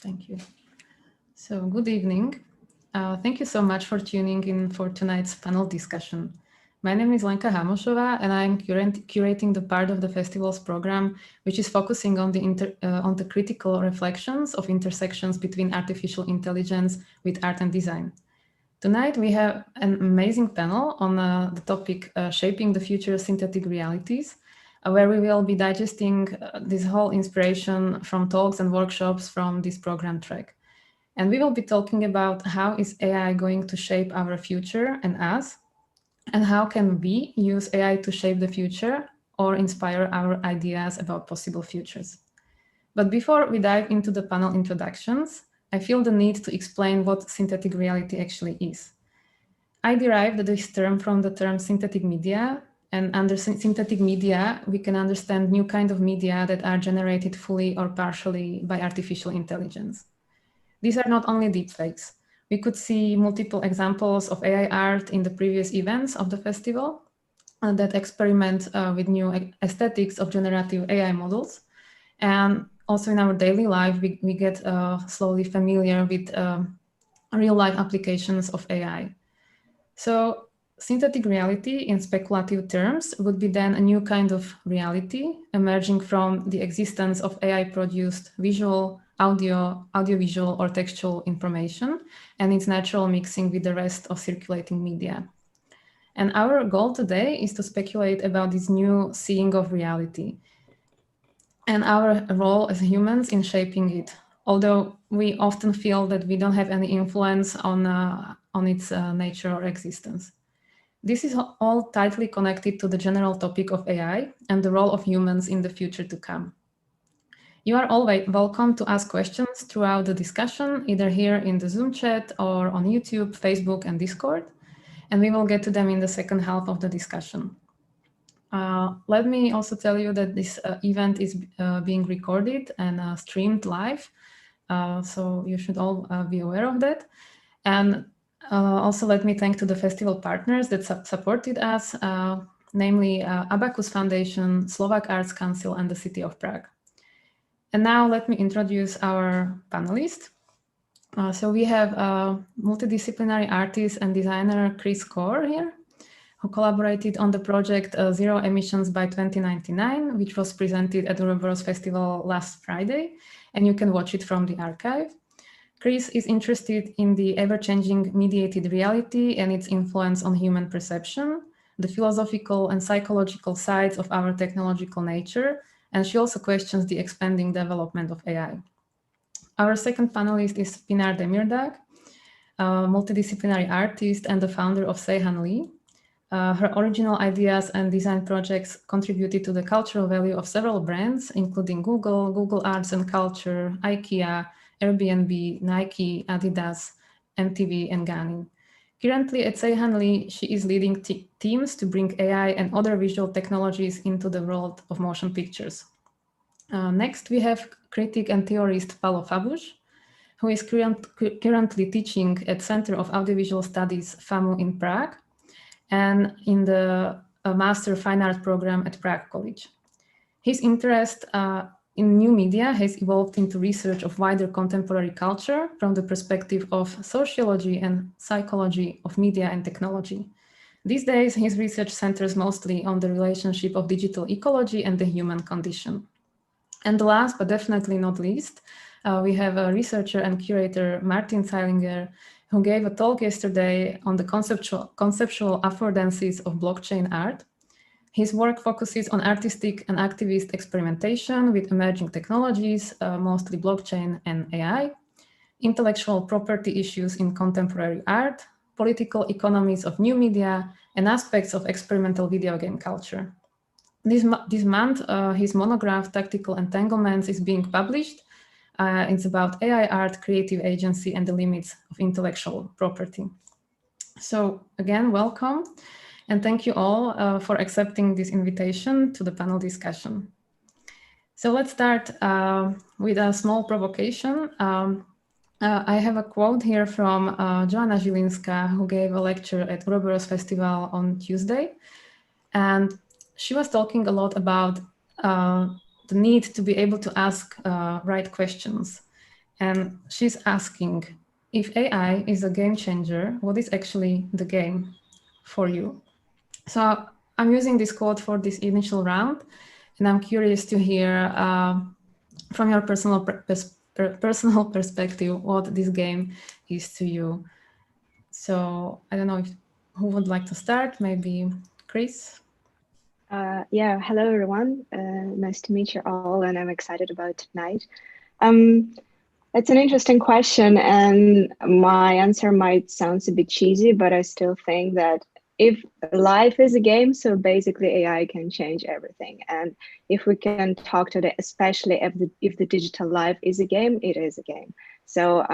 Thank you. So good evening. Thank you so much for tuning in for tonight's panel discussion. My name is Lenka Hamošová, and I'm curating the part of the festival's program, which is focusing on the critical reflections of intersections between artificial intelligence with art and design. Tonight, we have an amazing panel on the topic Shaping the Future Synthetic Realities, where we will be digesting this whole inspiration from talks and workshops from this program track. And we will be talking about how is AI going to shape our future and us, and how can we use AI to shape the future or inspire our ideas about possible futures. But before we dive into the panel introductions, I feel the need to explain what synthetic reality actually is. I derived this term from the term synthetic media, and under synthetic media, we can understand new kind of media that are generated fully or partially by artificial intelligence. These are not only deepfakes. We could see multiple examples of AI art in the previous events of the festival that experiment with new aesthetics of generative AI models. And also in our daily life, we get slowly familiar with real life applications of AI. So synthetic reality in speculative terms would be then a new kind of reality emerging from the existence of AI-produced visual, audiovisual, or textual information and its natural mixing with the rest of circulating media. And our goal today is to speculate about this new seeing of reality and our role as humans in shaping it, although we often feel that we don't have any influence on its nature or existence. This is all tightly connected to the general topic of AI and the role of humans in the future to come. You are all welcome to ask questions throughout the discussion, either here in the Zoom chat or on YouTube, Facebook, and Discord, and we will get to them in the second half of the discussion. Let me also tell you that this event is being recorded and streamed live, so you should all be aware of that. And also let me thank to the festival partners that supported us, namely Abacus Foundation, Slovak Arts Council, and the City of Prague. And now let me introduce our panelists. So we have multidisciplinary artist and designer Chris Core here, who collaborated on the project Zero Emissions by 2099, which was presented at the Uroboros Festival last Friday, and you can watch it from the archive. Chris is interested in the ever-changing mediated reality and its influence on human perception, the philosophical and psychological sides of our technological nature, and she also questions the expanding development of AI. Our second panelist is Pinar Demirdag, a multidisciplinary artist and the founder of Seihan Lee. Her original ideas and design projects contributed to the cultural value of several brands, including Google, Google Arts and Culture, IKEA, Airbnb, Nike, Adidas, MTV, and Ganin. Currently at Seihan Lee, she is leading teams to bring AI and other visual technologies into the world of motion pictures. Next, we have critic and theorist Paolo Fabush, who is currently teaching at Center of Audiovisual Studies FAMU in Prague and in the Master Fine Art program at Prague College. His interest in new media has evolved into research of wider contemporary culture from the perspective of sociology and psychology of media and technology. These days, his research centers mostly on the relationship of digital ecology and the human condition. And last, but definitely not least, we have a researcher and curator, Martin Zeilinger, who gave a talk yesterday on the conceptual affordances of blockchain art. His work focuses on artistic and activist experimentation with emerging technologies, mostly blockchain and AI, intellectual property issues in contemporary art, political economies of new media, and aspects of experimental video game culture. This month, his monograph, Tactical Entanglements, is being published. It's about AI art, creative agency, and the limits of intellectual property. So again, welcome. And thank you all for accepting this invitation to the panel discussion. So let's start with a small provocation. I have a quote here from Joanna Zilinska, who gave a lecture at Uroboros Festival on Tuesday. And she was talking a lot about the need to be able to ask right questions. And she's asking, if AI is a game changer, what is actually the game for you? So I'm using this quote for this initial round, and I'm curious to hear from your personal perspective what this game is to you. So I don't know if who would like to start. Maybe Chris. Yeah, hello everyone. Nice to meet you all, and I'm excited about tonight. Um, it's an interesting question, and my answer might sound a bit cheesy, but I still think that if life is a game, so basically AI can change everything. And if we can talk to the, especially if the digital life is a game, it is a game. So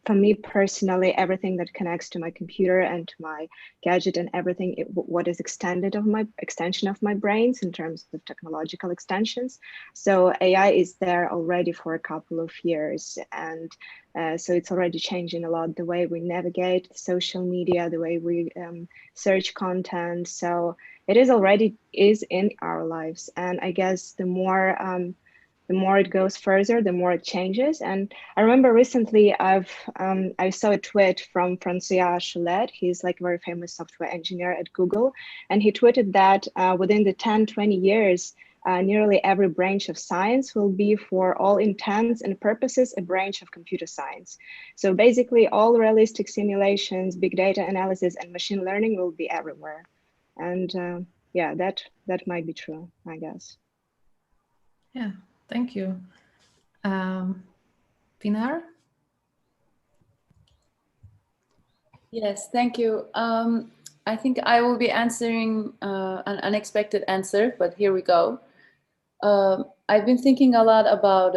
for me personally, everything that connects to my computer and to my gadget and everything, what is extended of my extension of my brains in terms of technological extensions. So AI is there already for a couple of years, and so it's already changing a lot the way we navigate social media, the way we search content. So it is already is in our lives, and I guess the more it goes further, the more it changes. And I remember recently I saw a tweet from Francois Cholet. He's like a very famous software engineer at Google, and he tweeted that within the 10-20 years, nearly every branch of science will be, for all intents and purposes, a branch of computer science. So basically, all realistic simulations, big data analysis, and machine learning will be everywhere. And yeah, that might be true, I guess. Yeah, thank you. Pinar? Yes, thank you. I think I will be answering an unexpected answer, but here we go. I've been thinking a lot about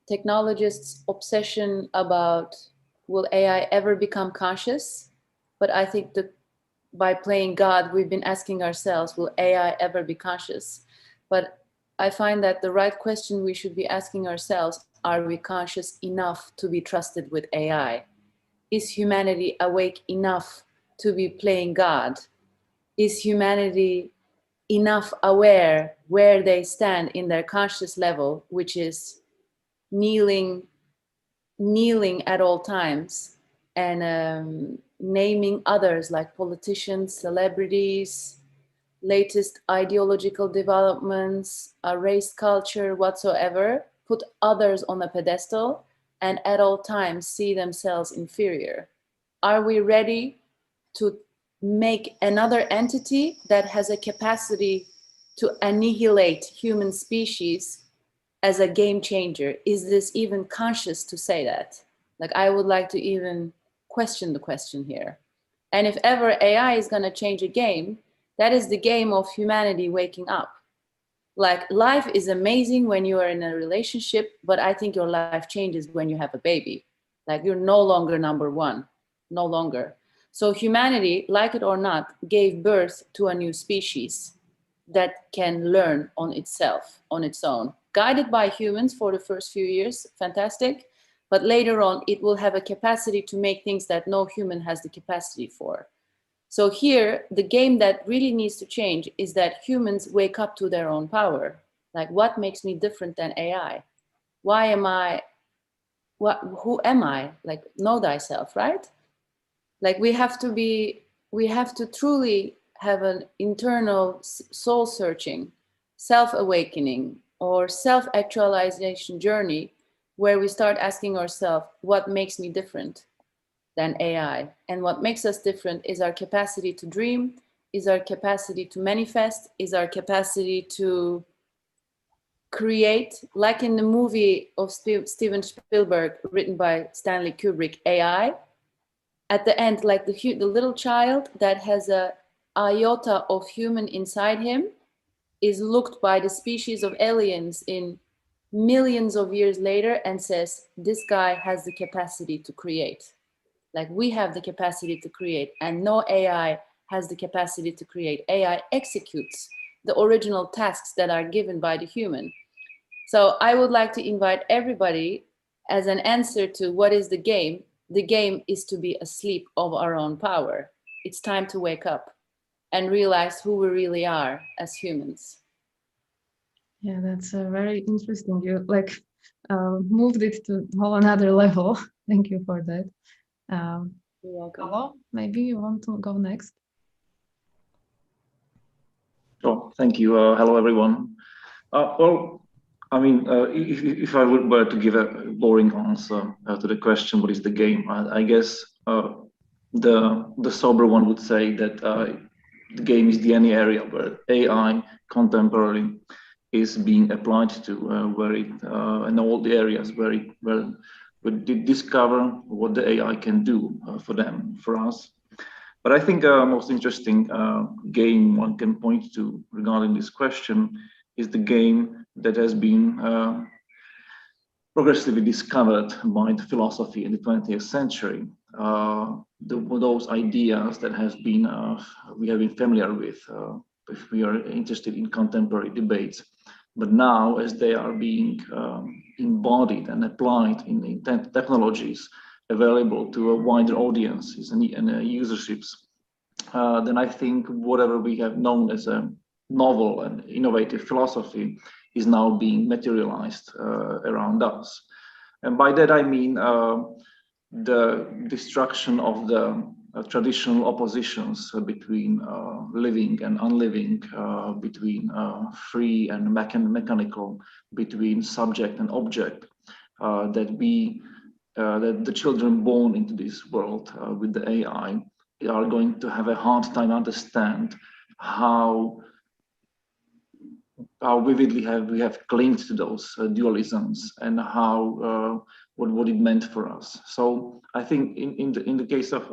technologists' obsession about will AI ever become conscious? But I think that by playing God, we've been asking ourselves, will AI ever be conscious? But I find that the right question we should be asking ourselves, are we conscious enough to be trusted with AI? Is humanity awake enough to be playing God? Is humanity enough aware where they stand in their conscious level, which is kneeling, kneeling at all times, and naming others like politicians, celebrities, latest ideological developments, race culture, whatsoever, put others on a pedestal and at all times see themselves inferior? Are we ready to make another entity that has a capacity to annihilate human species as a game changer? Is this even conscious to say that? Like, I would like to even question the question here. And if ever AI is going to change a game, that is the game of humanity waking up. Like, life is amazing when you are in a relationship, but I think your life changes when you have a baby. Like, you're no longer number one, no longer. So humanity, like it or not, gave birth to a new species that can learn on itself, on its own, guided by humans for the first few years, fantastic. But later on, it will have a capacity to make things that no human has the capacity for. So here, the game that really needs to change is that humans wake up to their own power. Like, what makes me different than AI? Why am I, who am I? Like, know thyself, right? Like, we have to truly have an internal soul searching, self awakening, or self actualization journey where we start asking ourselves, what makes me different than AI? And what makes us different is our capacity to dream, is our capacity to manifest, is our capacity to create, like in the movie of Steven Spielberg, written by Stanley Kubrick, AI. At the end, like the little child that has a iota of human inside him is looked by the species of aliens in millions of years later and says, this guy has the capacity to create. Like, we have the capacity to create, and no AI has the capacity to create. AI executes the original tasks that are given by the human. So I would like to invite everybody, as an answer to what is the game is to be asleep of our own power. It's time to wake up and realize who we really are as humans. Yeah, that's very interesting. You like moved it to a whole another level. Thank you for that. You're welcome. Hello, maybe you want to go next? Oh, thank you. Hello, everyone. Well, I mean, if I were to give a boring answer to the question, what is the game? I guess the sober one would say that the game is the any area where AI contemporary is being applied to, where it in all the areas where we discover what the AI can do for them, for us. But I think most interesting game one can point to regarding this question is the game that has been progressively discovered by the philosophy in the 20th century. Those ideas that has been we have been familiar with if we are interested in contemporary debates. But now, as they are being embodied and applied in technologies available to a wider audiences and userships, then I think whatever we have known as a novel and innovative philosophy is now being materialized around us. And by that I mean the destruction of the traditional oppositions between living and unliving, between free and mechanical, between subject and object, that the children born into this world with the AI are going to have a hard time understand how vividly we have clinged to those dualisms and how what it meant for us. So I think in the case of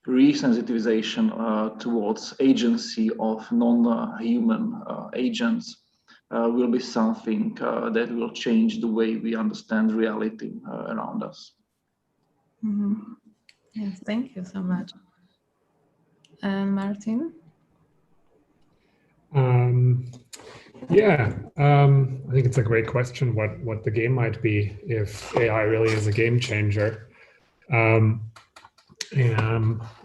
resensitization towards agency of non-human agents will be something that will change the way we understand reality around us. Mm-hmm. Yes, thank you so much. And Martin? I think it's a great question what the game might be if AI really is a game changer. And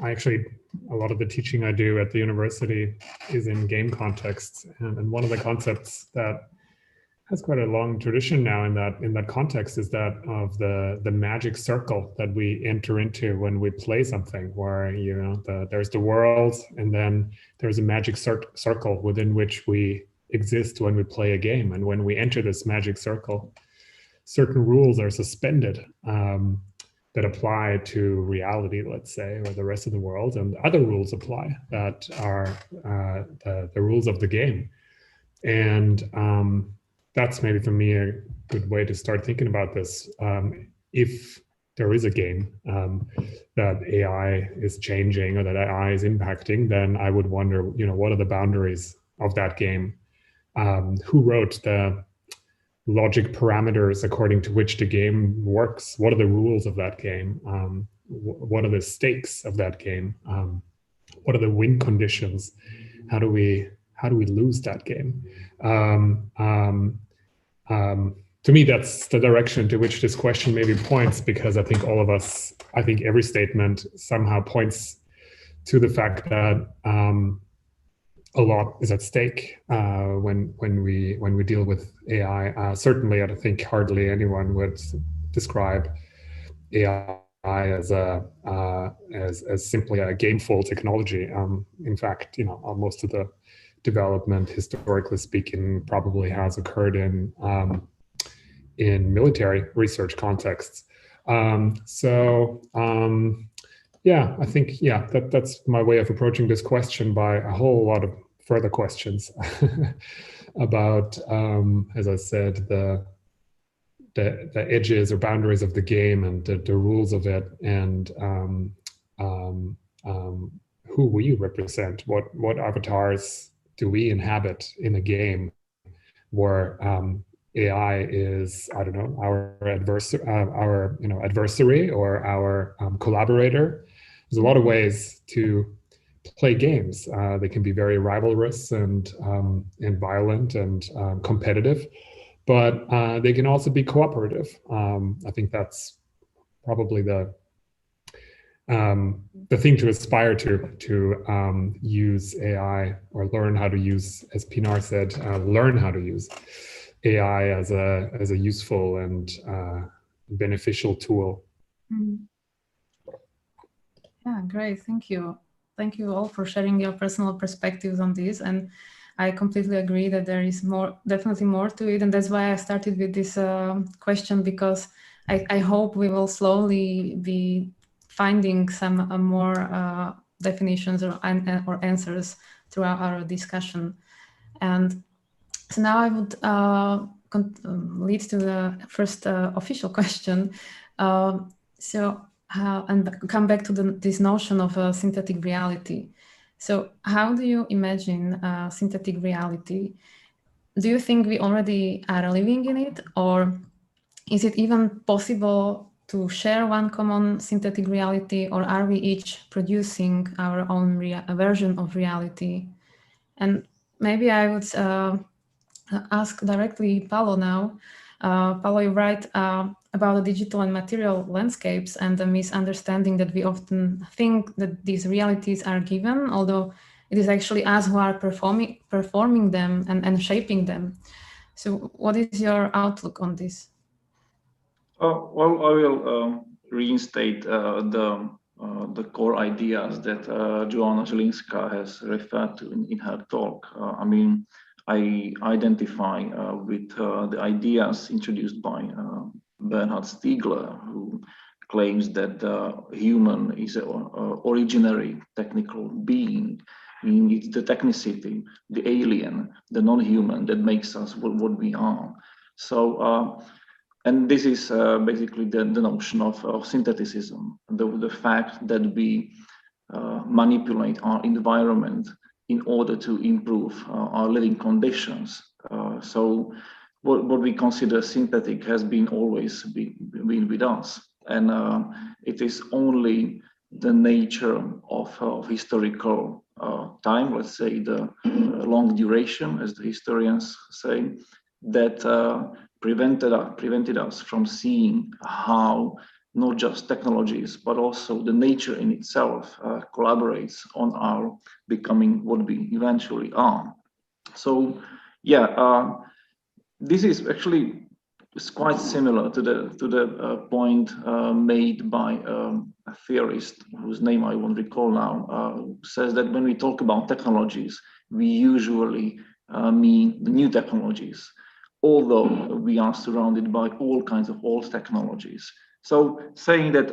I actually, a lot of the teaching I do at the university is in game contexts. And one of the concepts that has quite a long tradition now in that context is that of the magic circle that we enter into when we play something, where there's the world and then there's a magic circle within which we exist when we play a game. And when we enter this magic circle, certain rules are suspended that apply to reality, let's say, or the rest of the world, and other rules apply that are the rules of the game. And that's maybe for me a good way to start thinking about this. If there is a game that AI is changing or that AI is impacting, then I would wonder, what are the boundaries of that game? Who wrote the logic parameters according to which the game works? What are the rules of that game? What are the stakes of that game? What are the win conditions? How do we lose that game? To me, that's the direction to which this question maybe points, because I think every statement somehow points to the fact that a lot is at stake when we deal with AI. Certainly, I think hardly anyone would describe AI as simply a gameful technology. In fact, most of the development, historically speaking, probably has occurred in military research contexts. I think that's my way of approaching this question, by a whole lot of further questions about, as I said, the edges or boundaries of the game and the rules of it, and who we represent, what avatars do we inhabit in a game where AI is, I don't know, our adversary or our collaborator. There's a lot of ways to play games. They can be very rivalrous and violent and competitive, but they can also be cooperative. I think that's probably the thing to aspire to use AI, or learn how to use, as Pinar said, learn how to use AI as a useful and beneficial tool. Mm. Yeah, great. Thank you. Thank you all for sharing your personal perspectives on this. And I completely agree that there is definitely more to it. And that's why I started with this question, because I hope we will slowly be finding some more definitions or answers throughout our discussion. And so now I would lead to the first official question. And come back to this notion of synthetic reality. So how do you imagine synthetic reality? Do you think we already are living in it, or is it even possible to share one common synthetic reality, or are we each producing our own version of reality? And maybe I would ask directly Paolo now. Paolo, you write about the digital and material landscapes and the misunderstanding that we often think that these realities are given, although it is actually us who are performing them and shaping them. So what is your outlook on this? Well, I will reinstate the core ideas that Joanna Zielinska has referred to in her talk. I mean, I identify with the ideas introduced by Bernhard Stiegler, who claims that the human is an originary technical being. I mean, it's the technicity, the alien, the non-human that makes us what we are. So, and this is basically the notion of syntheticism, the fact that we manipulate our environment in order to improve our living conditions. So what we consider synthetic has been always been with us. And it is only the nature of historical time, let's say the long duration, as the historians say, that prevented us from seeing how not just technologies, but also the nature in itself collaborates on our becoming what we eventually are. So, yeah, this is actually quite similar to the point made by a theorist whose name I won't recall now, says that when we talk about technologies, we usually mean the new technologies, although we are surrounded by all kinds of old technologies. So saying that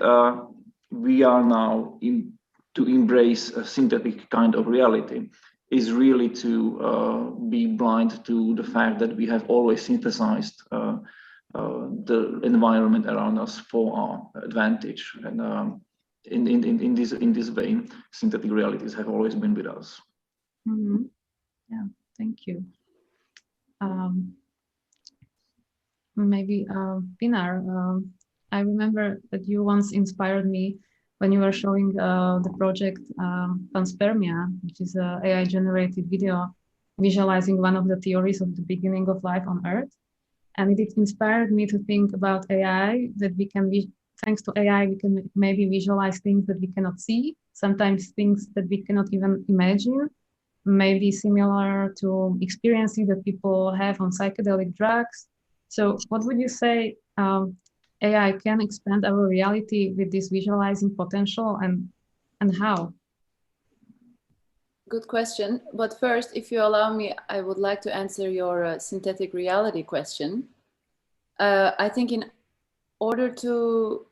we are now to embrace a synthetic kind of reality is really to be blind to the fact that we have always synthesized the environment around us for our advantage. And in this vein, synthetic realities have always been with us. Mm-hmm. Yeah, thank you. Maybe Pinar, I remember that you once inspired me when you were showing the project Panspermia, which is an AI-generated video visualizing one of the theories of the beginning of life on Earth. And it inspired me to think about AI, that we can, thanks to AI, we can maybe visualize things that we cannot see, sometimes things that we cannot even imagine, maybe similar to experiences that people have on psychedelic drugs. So what would you say AI can expand our reality with this visualizing potential, and how? Good question. But first, if you allow me, I would like to answer your synthetic reality question. I think in order to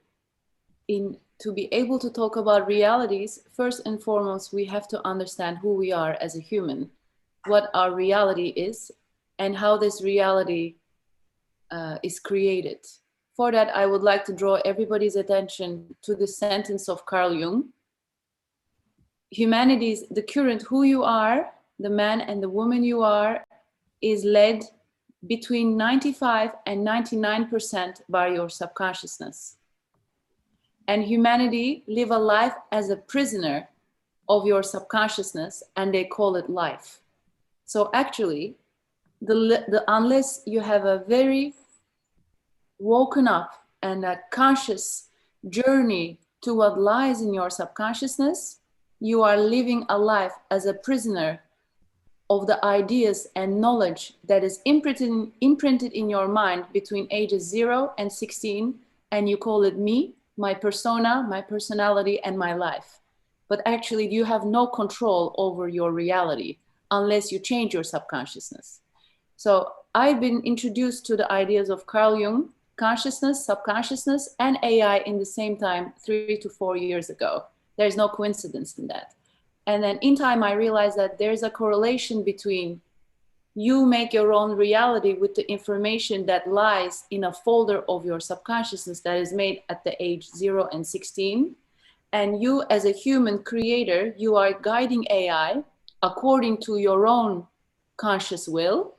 be able to talk about realities, first and foremost, we have to understand who we are as a human, what our reality is, and how this reality is created. For that, I would like to draw everybody's attention to the sentence of Carl Jung. Humanity's, the current who you are, the man and the woman you are, is led between 95 and 99% by your subconsciousness. And humanity live a life as a prisoner of your subconsciousness, and they call it life. So actually, unless you have a very woken up and a conscious journey to what lies in your subconsciousness, you are living a life as a prisoner of the ideas and knowledge that is imprinted in your mind between ages 0 and 16, and you call it me, my persona, my personality, and my life. But actually, you have no control over your reality unless you change your subconsciousness. So I've been introduced to the ideas of Carl Jung, consciousness, subconsciousness, and AI in the same time 3 to 4 years ago. There's no coincidence in that. And then in time, I realized that there's a correlation between you make your own reality with the information that lies in a folder of your subconsciousness that is made at the age 0 and 16. And you as a human creator, you are guiding AI according to your own conscious will.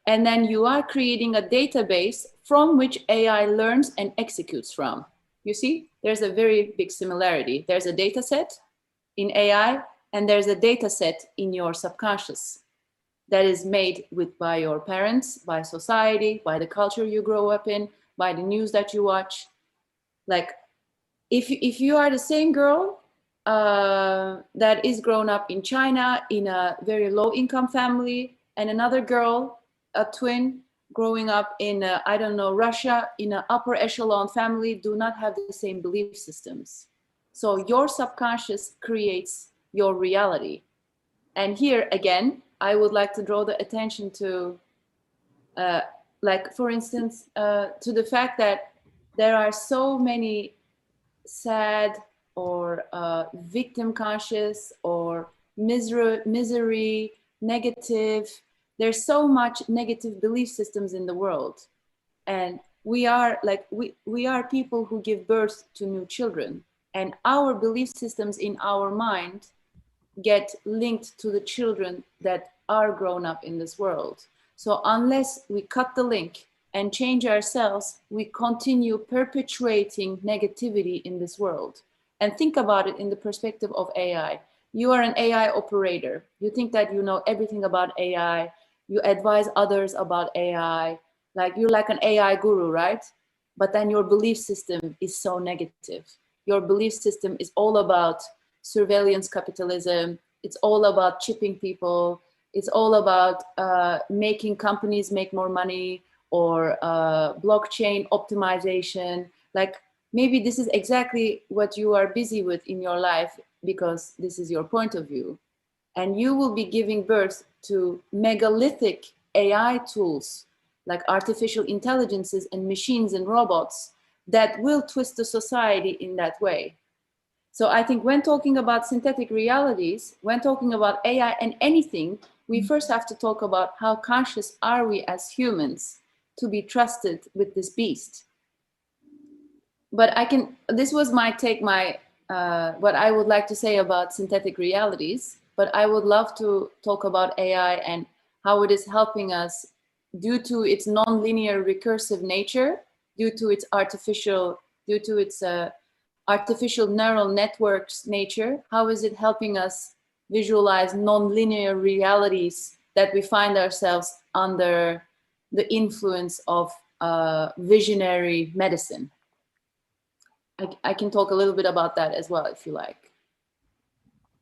And then you are creating a database from which AI learns and executes from. You see, there's a very big similarity. There's a data set in AI, and there's a data set in your subconscious that is made by your parents, by society, by the culture you grow up in, by the news that you watch. Like, if you are the same girl that is grown up in China in a very low income family, and another girl, a twin, growing up in, I don't know, Russia in an upper echelon family, do not have the same belief systems. So your subconscious creates your reality. And here again, I would like to draw the attention to, like, for instance, to the fact that there are so many sad or victim conscious or misery, negative. There's so much negative belief systems in the world. And we are like, we are people who give birth to new children. And our belief systems in our mind get linked to the children that are grown up in this world. So unless we cut the link and change ourselves, we continue perpetuating negativity in this world. And think about it in the perspective of AI. You are an AI operator. You think that you know everything about AI. You advise others about AI. Like, you're like an AI guru, right? But then your belief system is so negative. Your belief system is all about surveillance capitalism. It's all about chipping people. It's all about making companies make more money, or blockchain optimization. Like, maybe this is exactly what you are busy with in your life because this is your point of view. And you will be giving birth to megalithic AI tools like artificial intelligences and machines and robots that will twist the society in that way. So I think when talking about synthetic realities, when talking about AI and anything, we first have to talk about how conscious are we as humans to be trusted with this beast. But this was my take, what I would like to say about synthetic realities, but I would love to talk about AI and how it is helping us due to its non-linear recursive nature, due to its artificial neural networks nature. How is it helping us visualize non-linear realities that we find ourselves under the influence of visionary medicine? I can talk a little bit about that as well, if you like.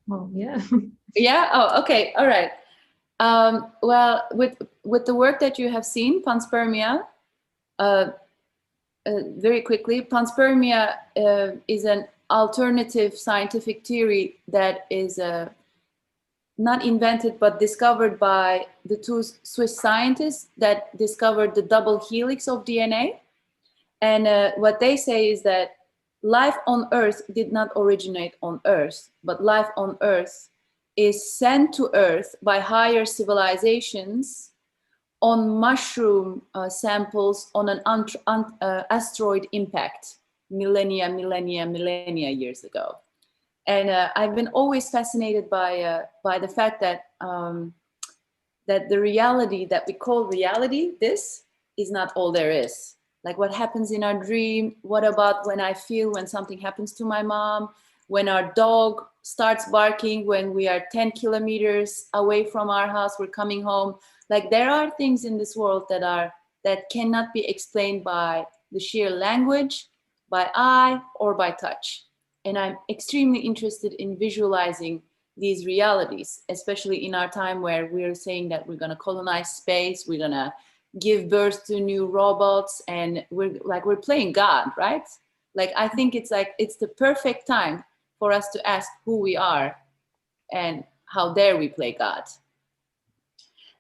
Well, yeah. Yeah? Oh, okay. All right. Well, with the work that you have seen, panspermia, very quickly, panspermia is an alternative scientific theory that is not invented, but discovered by the two Swiss scientists that discovered the double helix of DNA. And what they say is that life on Earth did not originate on Earth, but life on Earth is sent to Earth by higher civilizations on mushroom samples on an asteroid impact millennia years ago. And I've been always fascinated by the fact that that the reality that we call reality, this is not all there is. Like, what happens in our dream? What about when I feel when something happens to my mom? When our dog starts barking when we are 10 kilometers away from our house, we're coming home. Like, there are things in this world that cannot be explained by the sheer language, by eye, or by touch. And I'm extremely interested in visualizing these realities, especially in our time where we're saying that we're going to colonize space, we're going to give birth to new robots, and we're playing God, right? Like, I think it's like, it's the perfect time for us to ask who we are and how dare we play God.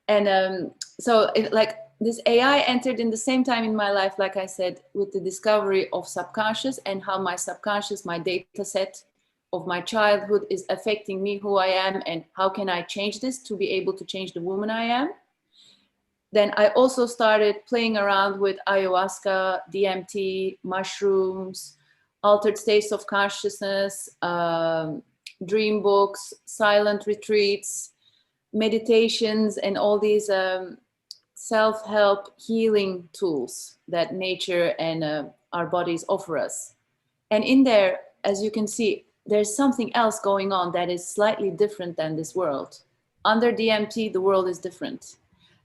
And so like this AI entered in the same time in my life, like I said, with the discovery of subconscious and how my subconscious, my data set of my childhood is affecting me, who I am, and how can I change this to be able to change the woman I am. Then I also started playing around with ayahuasca, DMT, mushrooms, altered states of consciousness, dream books, silent retreats, meditations, and all these self-help healing tools that nature and our bodies offer us. And in there, as you can see, there's something else going on that is slightly different than this world. Under DMT, the world is different.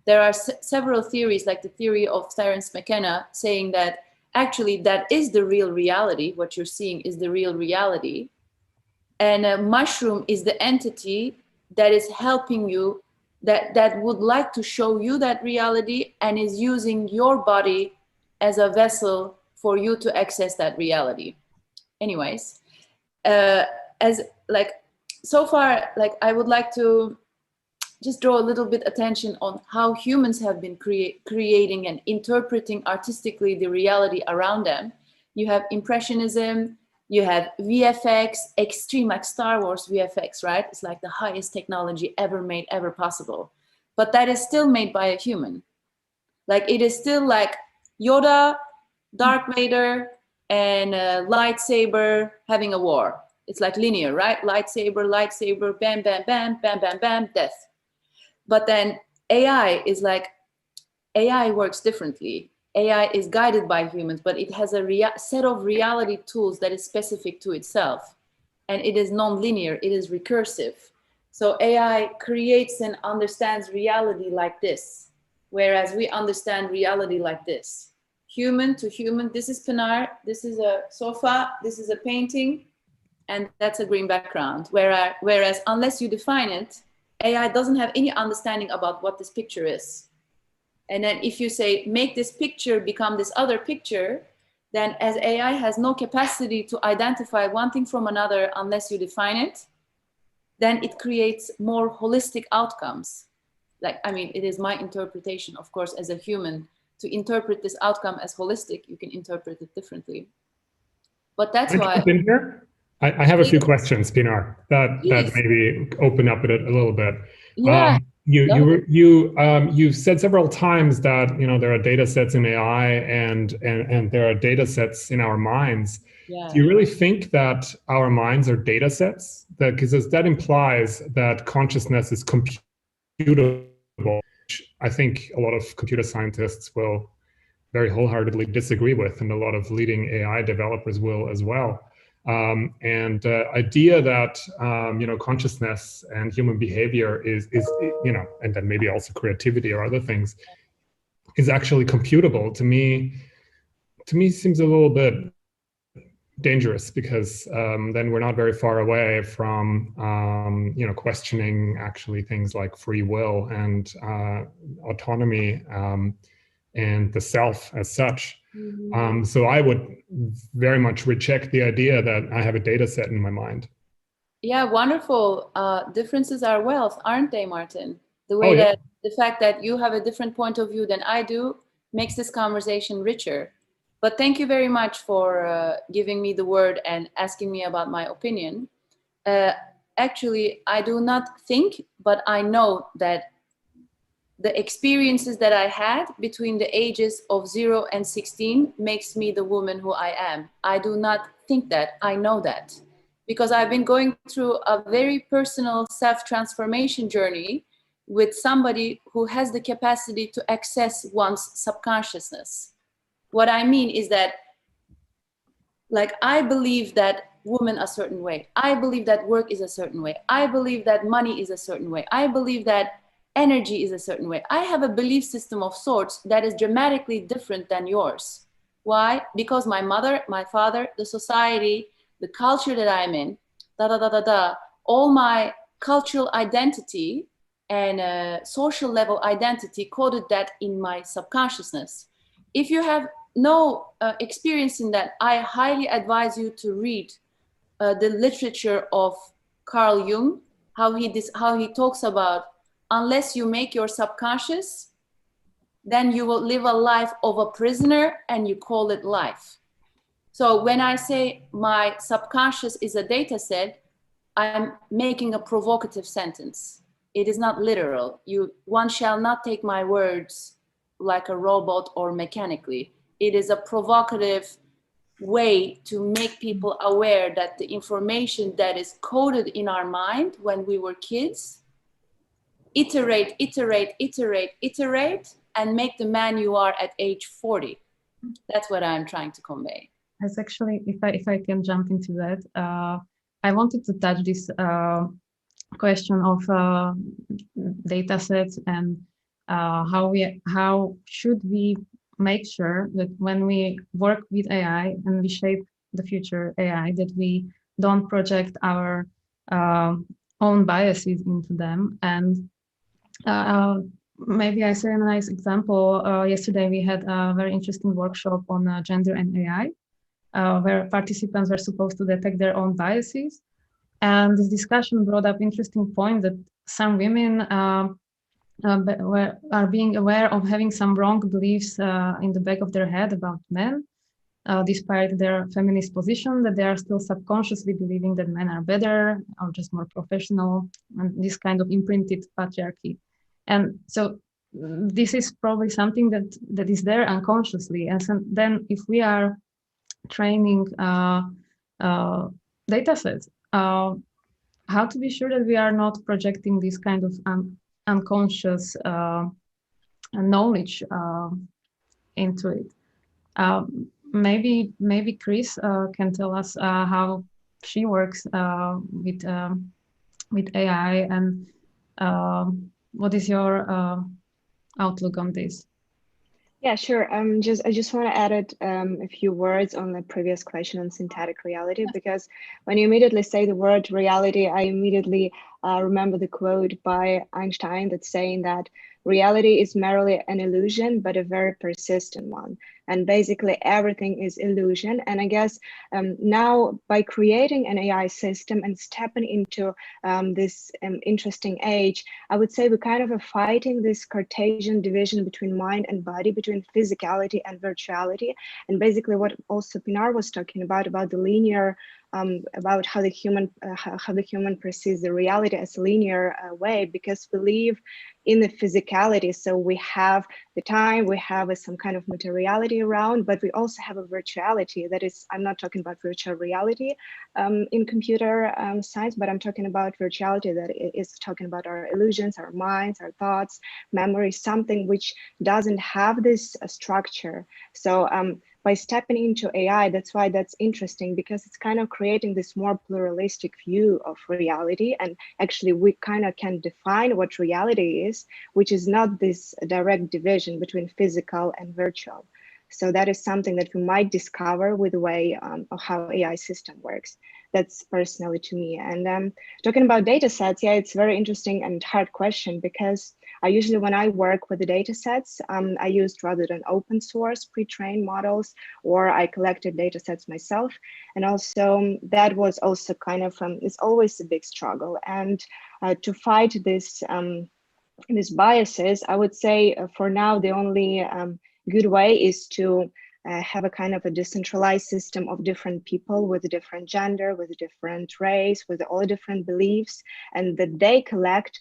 There are several theories, like the theory of Terence McKenna, saying that actually that is the real reality. What you're seeing is the real reality. And a mushroom is the entity that is helping you, that would like to show you that reality and is using your body as a vessel for you to access that reality. Anyways, as like, so far, like, I would like to just draw a little bit attention on how humans have been creating and interpreting artistically the reality around them. You have Impressionism, you have VFX, extreme, like Star Wars VFX, right? It's like the highest technology ever made, ever possible. But that is still made by a human. Like, it is still like Yoda, Darth Vader, and a lightsaber having a war. It's like linear, right? Lightsaber, bam, bam, bam, bam, bam, bam, death. But then AI is like, AI works differently. AI is guided by humans, but it has a set of reality tools that is specific to itself. And it is non-linear, it is recursive. So AI creates and understands reality like this, whereas we understand reality like this. Human to human, this is Pinar, this is a sofa, this is a painting, and that's a green background. Whereas unless you define it, AI doesn't have any understanding about what this picture is. And then if you say, make this picture become this other picture, then as AI has no capacity to identify one thing from another unless you define it, then it creates more holistic outcomes. Like, I mean, it is my interpretation, of course, as a human, to interpret this outcome as holistic. You can interpret it differently. But that's why. In here? I have a few questions, Pinar, that maybe open up it a little bit. Yeah. You've said several times that, you know, there are data sets in AI and there are data sets in our minds. Yeah. Do you really think that our minds are data sets? Because that implies that consciousness is computable, which I think a lot of computer scientists will very wholeheartedly disagree with, and a lot of leading AI developers will as well. And idea that you know, consciousness and human behavior is you know, and then maybe also creativity or other things, is actually computable, to me seems a little bit dangerous, because then we're not very far away from you know, questioning actually things like free will and autonomy and the self as such. So I would very much reject the idea that I have a data set in my mind. Yeah, wonderful. Differences are wealth, aren't they, Martin? The way that the fact that you have a different point of view than I do makes this conversation richer. But thank you very much for giving me the word and asking me about my opinion. Actually, I do not think, but I know that the experiences that I had between the ages of 0 and 16 makes me the woman who I am. I do not think that, I know that. Because I've been going through a very personal self-transformation journey with somebody who has the capacity to access one's subconsciousness. What I mean is that, like, I believe that women a certain way. I believe that work is a certain way. I believe that money is a certain way. I believe that energy is a certain way. I have a belief system of sorts that is dramatically different than yours. Why? Because my mother, my father, the society, the culture that I'm in, all my cultural identity and social level identity coded that in my subconsciousness. If you have no experience in that, I highly advise you to read the literature of Carl Jung, how he talks about, unless you make your subconscious, then you will live a life of a prisoner and you call it life. So when I say my subconscious is a data set, I'm making a provocative sentence. It is not literal. One shall not take my words like a robot or mechanically. It is a provocative way to make people aware that the information that is coded in our mind when we were kids, iterate, and make the man you are at age 40. That's what I'm trying to convey. As actually, if I can jump into that, I wanted to touch this question of data sets and how should we make sure that when we work with AI and we shape the future AI, that we don't project our own biases into them. And maybe I say a nice example. Yesterday we had a very interesting workshop on gender and AI, where participants were supposed to detect their own biases. And this discussion brought up interesting point that some women are being aware of having some wrong beliefs in the back of their head about men, despite their feminist position, that they are still subconsciously believing that men are better or just more professional, and this kind of imprinted patriarchy. And so this is probably something that is there unconsciously. And so then if we are training data sets, how to be sure that we are not projecting this kind of unconscious knowledge into it. Maybe Chris can tell us how she works with AI, and what is your outlook on this? Yeah, sure. I just want to add a few words on the previous question on synthetic reality, because when you immediately say the word reality, I immediately remember the quote by Einstein that's saying that reality is merely an illusion, but a very persistent one. And basically everything is illusion. And I guess now by creating an AI system and stepping into this interesting age, I would say we're kind of fighting this Cartesian division between mind and body, between physicality and virtuality. And basically what also Pinar was talking about the linear, about how the human perceives the reality as a linear way, because we live in the physicality. So we have the time, we have some kind of materiality around, but we also have a virtuality that is, I'm not talking about virtual reality in computer science, but I'm talking about virtuality that is talking about our illusions, our minds, our thoughts, memory, something which doesn't have this structure. So by stepping into AI, that's why that's interesting, because it's kind of creating this more pluralistic view of reality. And actually we kind of can define what reality is, which is not this direct division between physical and virtual. So that is something that we might discover with the way of how AI system works. That's personally to me. And talking about data sets, yeah, it's very interesting and hard question, because I usually, when I work with the data sets, I used rather than open source pre-trained models, or I collected data sets myself. And also that was also kind of, it's always a big struggle. And to fight this, these biases, I would say for now, the only good way is to have a kind of a decentralized system of different people with a different gender, with a different race, with all different beliefs, and that they collect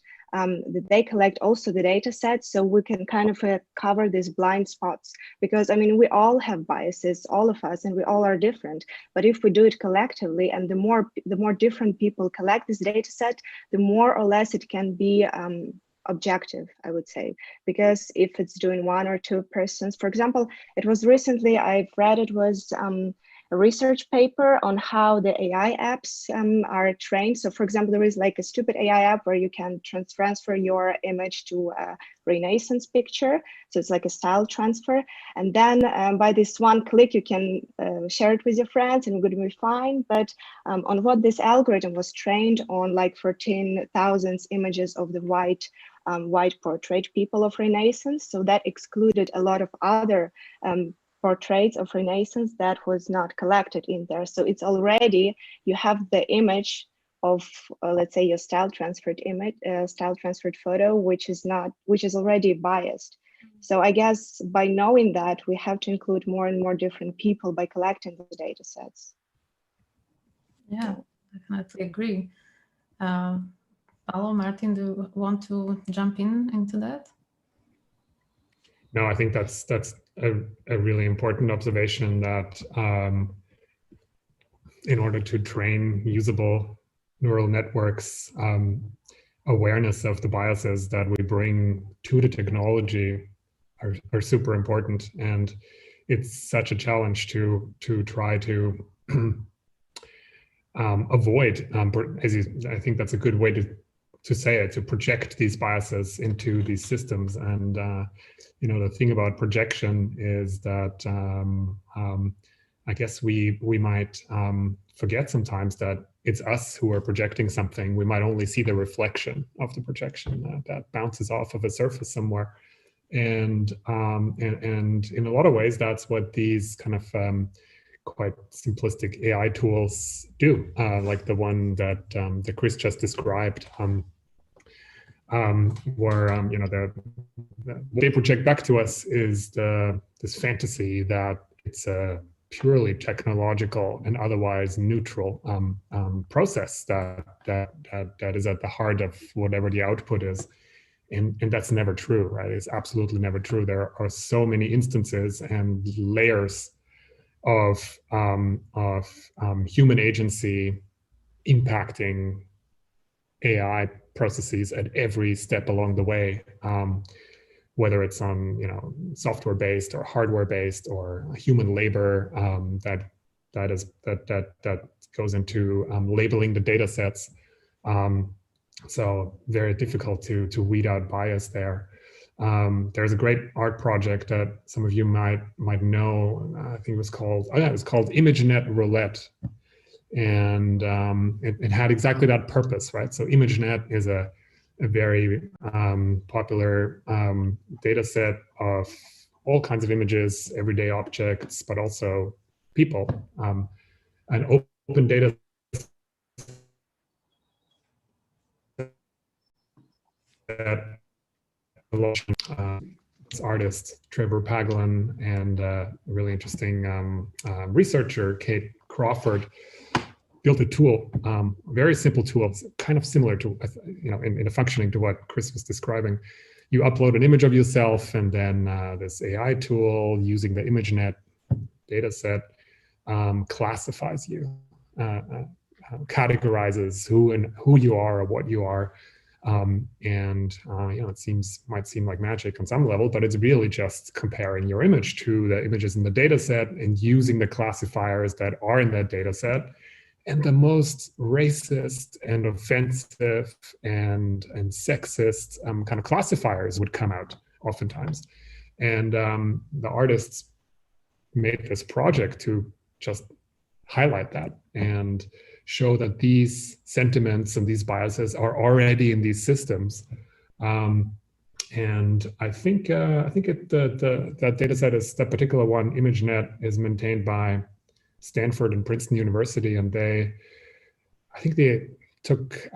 also the data sets, so we can kind of cover these blind spots. Because I mean, we all have biases, all of us, and we all are different. But if we do it collectively, and the more different people collect this data set, the more or less it can be objective, I would say. Because if it's doing one or two persons, for example, it was recently, I've read, it was a research paper on how the AI apps are trained. So for example, there is like a stupid AI app where you can transfer your image to a Renaissance picture. So it's like a style transfer. And then by this one click, you can share it with your friends and it would be fine. But on what this algorithm was trained on, like 14,000 images of the white portrait people of Renaissance. So that excluded a lot of other portraits of Renaissance that was not collected in there. So it's already, you have the image of, let's say, your style transferred image, style transferred photo, which is already biased. So I guess by knowing that, we have to include more and more different people by collecting the data sets. Yeah, definitely agree. Paolo, Martin, do you want to jump into that? No, I think that's a really important observation, that in order to train usable neural networks, awareness of the biases that we bring to the technology are super important. And it's such a challenge to try to avoid, I think that's a good way to say it, to project these biases into these systems. And you know, the thing about projection is that I guess we might forget sometimes that it's us who are projecting something. We might only see the reflection of the projection that bounces off of a surface somewhere. And in a lot of ways, that's what these kind of quite simplistic AI tools do, like the one that Chris just described, where you know, what they project back to us is this fantasy that it's a purely technological and otherwise neutral process that is at the heart of whatever the output is. And that's never true, right? It's absolutely never true. There are so many instances and layers of human agency impacting AI processes at every step along the way, whether it's on, you know, software-based or hardware-based or human labor that goes into labeling the data sets. So very difficult to weed out bias there. There's a great art project that some of you might know. I think it was called ImageNet Roulette, and it had exactly that purpose, right? So ImageNet is a very popular data set of all kinds of images, everyday objects, but also people. An open data set. Artist Trevor Paglen and a really interesting researcher, Kate Crawford, built a tool, very simple tool. It's kind of similar to, you know, in a functioning to what Chris was describing. You upload an image of yourself, and then this AI tool using the ImageNet data set classifies you, categorizes who you are or what you are. You know, might seem like magic on some level, but it's really just comparing your image to the images in the data set and using the classifiers that are in that data set. And the most racist and offensive and sexist kind of classifiers would come out oftentimes. And the artists made this project to just highlight that and show that these sentiments and these biases are already in these systems. And I think that data set is, that particular one, ImageNet, is maintained by Stanford and Princeton University, and I think they took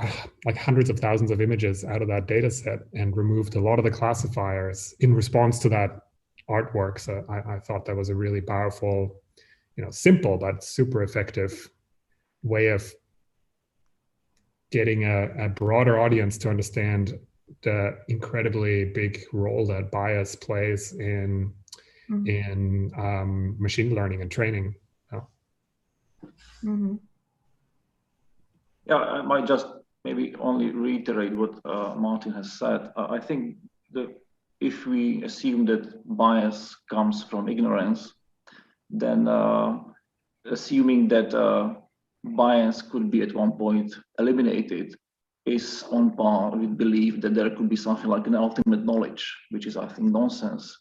like hundreds of thousands of images out of that data set and removed a lot of the classifiers in response to that artwork. So I thought that was a really powerful, you know, simple but super effective way of getting a broader audience to understand the incredibly big role that bias plays in machine learning and training. Mm-hmm. Yeah, I might just maybe only reiterate what Martin has said. I think that if we assume that bias comes from ignorance, then assuming that bias could be at one point eliminated, is on par with belief that there could be something like an ultimate knowledge, which is, I think, nonsense.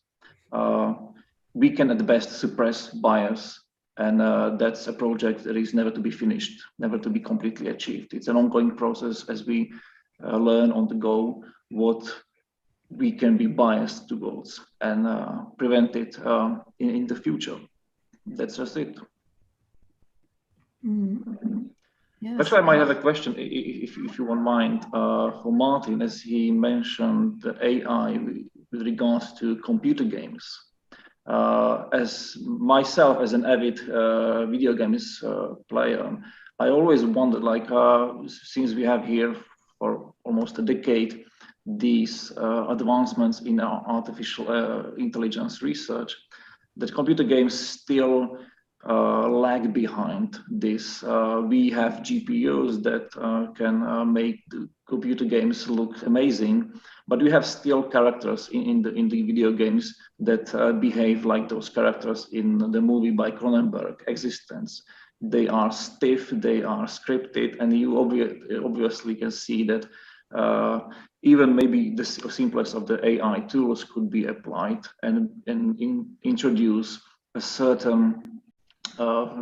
We can at best suppress bias, and that's a project that is never to be finished, never to be completely achieved. It's an ongoing process as we learn on the go what we can be biased towards and prevent it in the future. That's just it. Yes. Actually, I might have a question, if you won't mind, for Martin, as he mentioned the AI with regards to computer games. As myself, as an avid video games player, I always wondered, like, since we have here for almost a decade, these advancements in our artificial intelligence research, that computer games still lag behind this. We have GPUs that can make the computer games look amazing, but we have still characters in the video games that behave like those characters in the movie by Cronenberg, Existence. They are stiff, they are scripted, and you obviously can see that even maybe the simplest of the AI tools could be applied and introduce a certain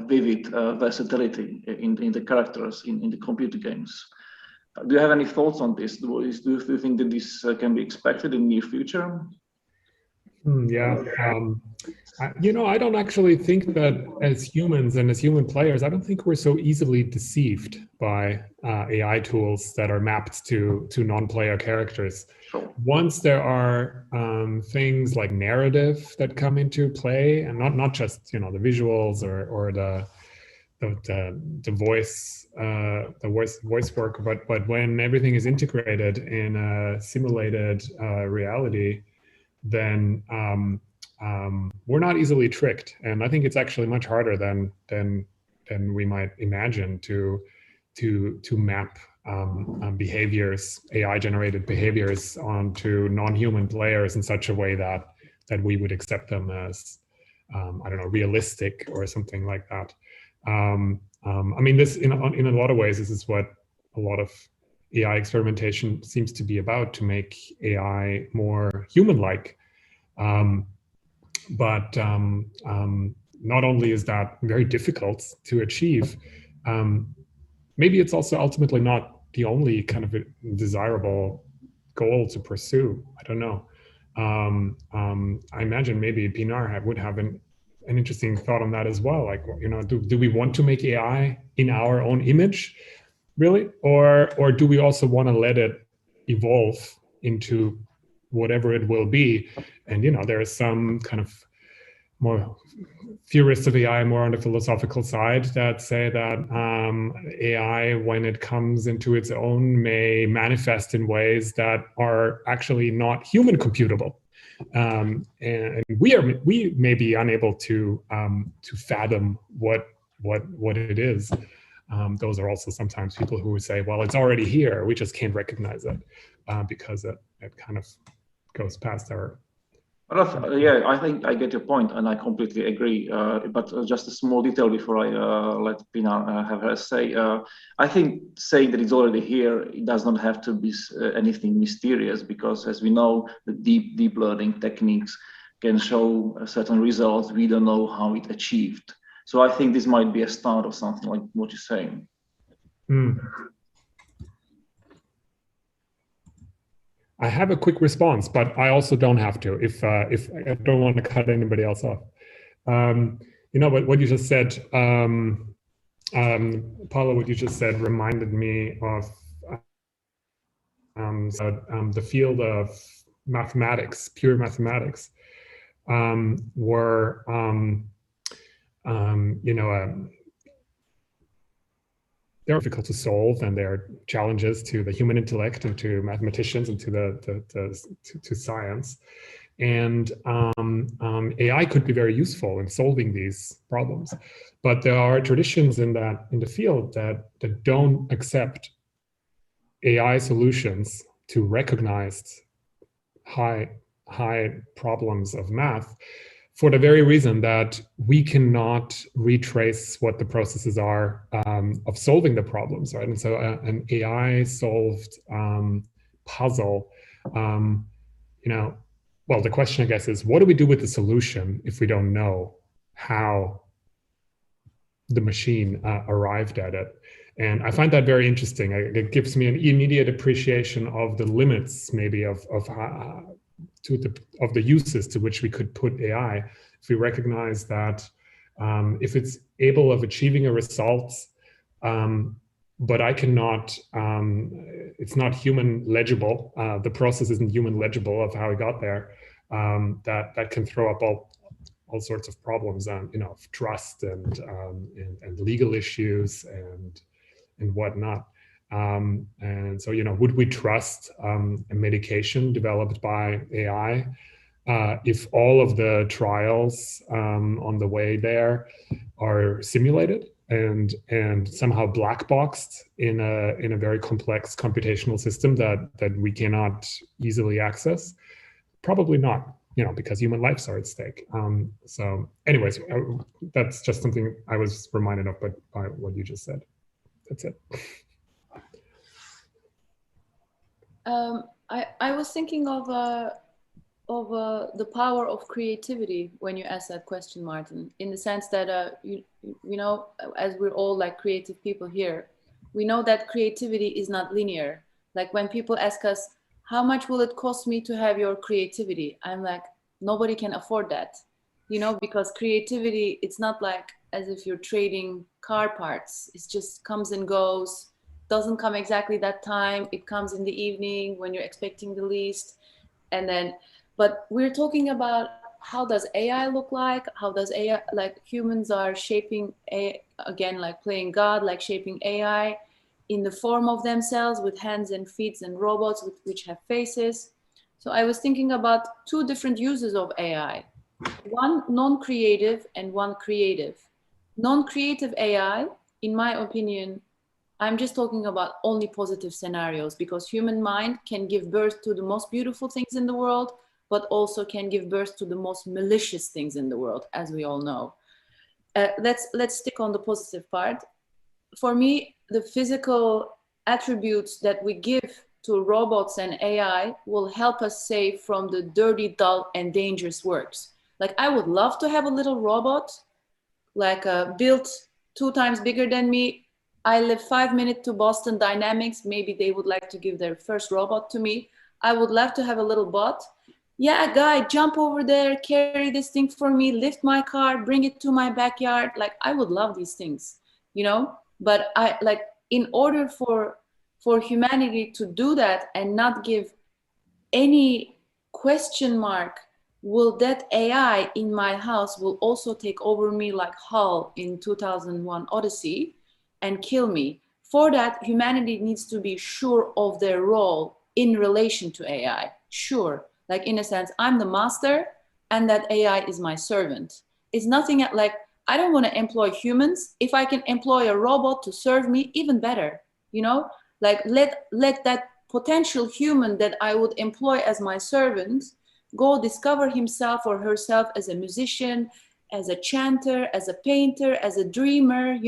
vivid versatility in the characters in the computer games. Do you have any thoughts on this? Do you think that this can be expected in the near future? Yeah. I don't actually think that as humans and as human players, I don't think we're so easily deceived by AI tools that are mapped to non-player characters. Sure. Once there are things like narrative that come into play, and not just the visuals or the voice work, but when everything is integrated in a simulated reality, then we're not easily tricked, and I think it's actually much harder than we might imagine to map behaviors, AI-generated behaviors, onto non-human players in such a way that we would accept them as I don't know, realistic or something like that. I mean, this in a lot of ways, this is what a lot of AI experimentation seems to be about, to make AI more human-like. But not only is that very difficult to achieve, maybe it's also ultimately not the only kind of desirable goal to pursue. I don't know. I imagine maybe Pinar would have an interesting thought on that as well. Like, do we want to make AI in our own image, really, or do we also want to let it evolve into whatever it will be? And there is some kind of more theorists of AI, more on the philosophical side, that say that AI, when it comes into its own, may manifest in ways that are actually not human computable, and we may be unable to fathom what it is. Those are also sometimes people who say, well, it's already here, we just can't recognize it because it kind of goes past our. Yeah, I think I get your point, and I completely agree. But just a small detail before I let Pinar have her say. I think saying that it's already here, it does not have to be anything mysterious, because as we know, the deep learning techniques can show certain results. We don't know how it achieved. So I think this might be a start of something like what you're saying. I have a quick response, but I also don't have to, if I don't want to cut anybody else off. What you just said, Paula, what you just said reminded me of the field of mathematics, pure mathematics, where they're difficult to solve, and there are challenges to the human intellect and to mathematicians and to science. And AI could be very useful in solving these problems, but there are traditions in the field that don't accept AI solutions to recognize high problems of math for the very reason that we cannot retrace what the processes are of solving the problems, right? And so an AI solved puzzle, well, the question, I guess, is what do we do with the solution if we don't know how the machine arrived at it? And I find that very interesting. It gives me an immediate appreciation of the limits, maybe, of the uses to which we could put AI. If we recognize that if it's able of achieving a result, but I cannot, it's not human legible, the process isn't human legible of how it got there, that can throw up all sorts of problems, of trust and legal issues and whatnot. And so, would we trust a medication developed by AI if all of the trials on the way there are simulated and somehow black boxed in a very complex computational system that we cannot easily access? Probably not, because human lives are at stake. So anyways, that's just something I was reminded of by what you just said. That's it. I was thinking of the power of creativity when you asked that question, Martin, in the sense that as we're all like creative people here, we know that creativity is not linear. Like when people ask us, how much will it cost me to have your creativity? I'm like, nobody can afford that, because creativity, it's not like as if you're trading car parts. It just comes and goes, doesn't come exactly that time. It comes in the evening when you're expecting the least. And then, but we're talking about how does AI look like? How does AI, like humans are shaping again, like playing God, like shaping AI in the form of themselves with hands and feet and robots which have faces. So I was thinking about two different uses of AI, one non-creative and one creative. Non-creative AI, in my opinion, I'm just talking about only positive scenarios, because human mind can give birth to the most beautiful things in the world, but also can give birth to the most malicious things in the world, as we all know. Let's stick on the positive part. For me, the physical attributes that we give to robots and AI will help us save from the dirty, dull, and dangerous works. Like I would love to have a little robot, like built 2 times bigger than me. I live 5 minutes to Boston Dynamics. Maybe they would like to give their first robot to me. I would love to have a little bot. Yeah, guy, jump over there, carry this thing for me, lift my car, bring it to my backyard. Like I would love these things, But I like, in order for humanity to do that and not give any question mark, will that AI in my house will also take over me like Hull in 2001 Odyssey and kill me? For that, humanity needs to be sure of their role in relation to AI. Sure, like in a sense, I'm the master and that AI is my servant. It's nothing like, I don't want to employ humans. If I can employ a robot to serve me, even better, Like let that potential human that I would employ as my servant go discover himself or herself as a musician, as a chanter, as a painter, as a dreamer,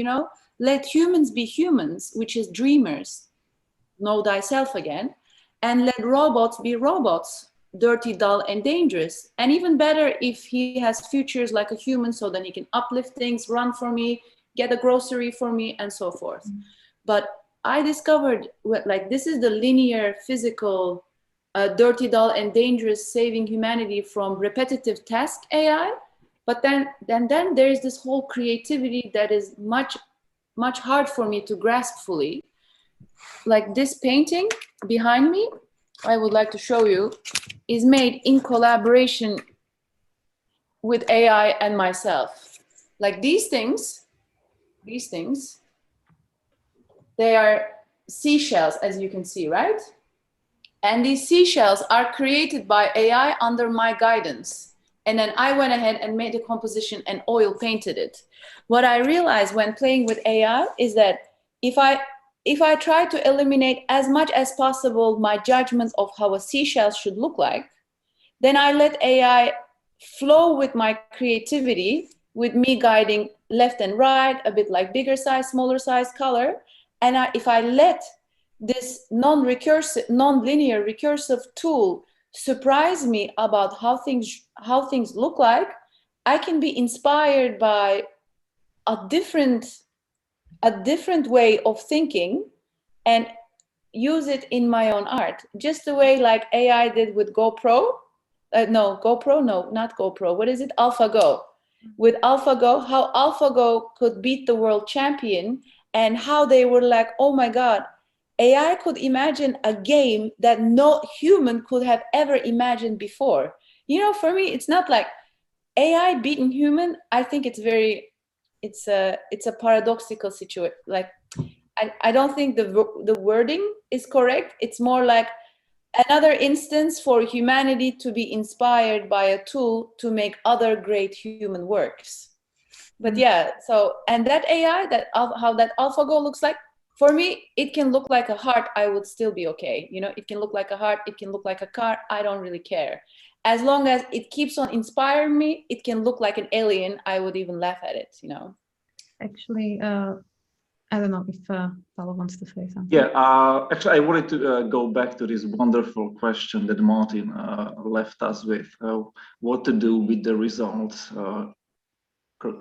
Let humans be humans, which is dreamers. Know thyself again. And let robots be robots, dirty, dull, and dangerous. And even better if he has features like a human, so then he can uplift things, run for me, get a grocery for me, and so forth. Mm-hmm. But I discovered like this is the linear physical dirty, dull, and dangerous saving humanity from repetitive task AI. But then there is this whole creativity that is much hard for me to grasp fully. Like this painting behind me, I would like to show you, is made in collaboration with AI and myself. Like these things, they are seashells, as you can see, right? And these seashells are created by AI under my guidance. And then I went ahead and made a composition and oil painted it. What I realized when playing with AI is that if I try to eliminate as much as possible my judgments of how a seashell should look like, then I let AI flow with my creativity, with me guiding left and right, a bit like bigger size, smaller size, color. And if I let this non-recursive, non-linear recursive tool surprise me about how things look like, I can be inspired by a different way of thinking and use it in my own art, just the way like AI did with GoPro. No, not GoPro. What is it? AlphaGo. With AlphaGo, how AlphaGo could beat the world champion, and how they were like, oh my God, AI could imagine a game that no human could have ever imagined before. You know, for me, it's not like AI beating human. I think it's a paradoxical situation. Like, I don't think the wording is correct. It's more like another instance for humanity to be inspired by a tool to make other great human works. But yeah, so, and that AI, how that AlphaGo looks like, for me, it can look like a heart, I would still be okay. You know, it can look like a heart, it can look like a car, I don't really care. As long as it keeps on inspiring me, it can look like an alien, I would even laugh at it, you know. Actually, I don't know if Paolo wants to say something. Yeah, actually, I wanted to go back to this wonderful question that Martin left us with, what to do with the results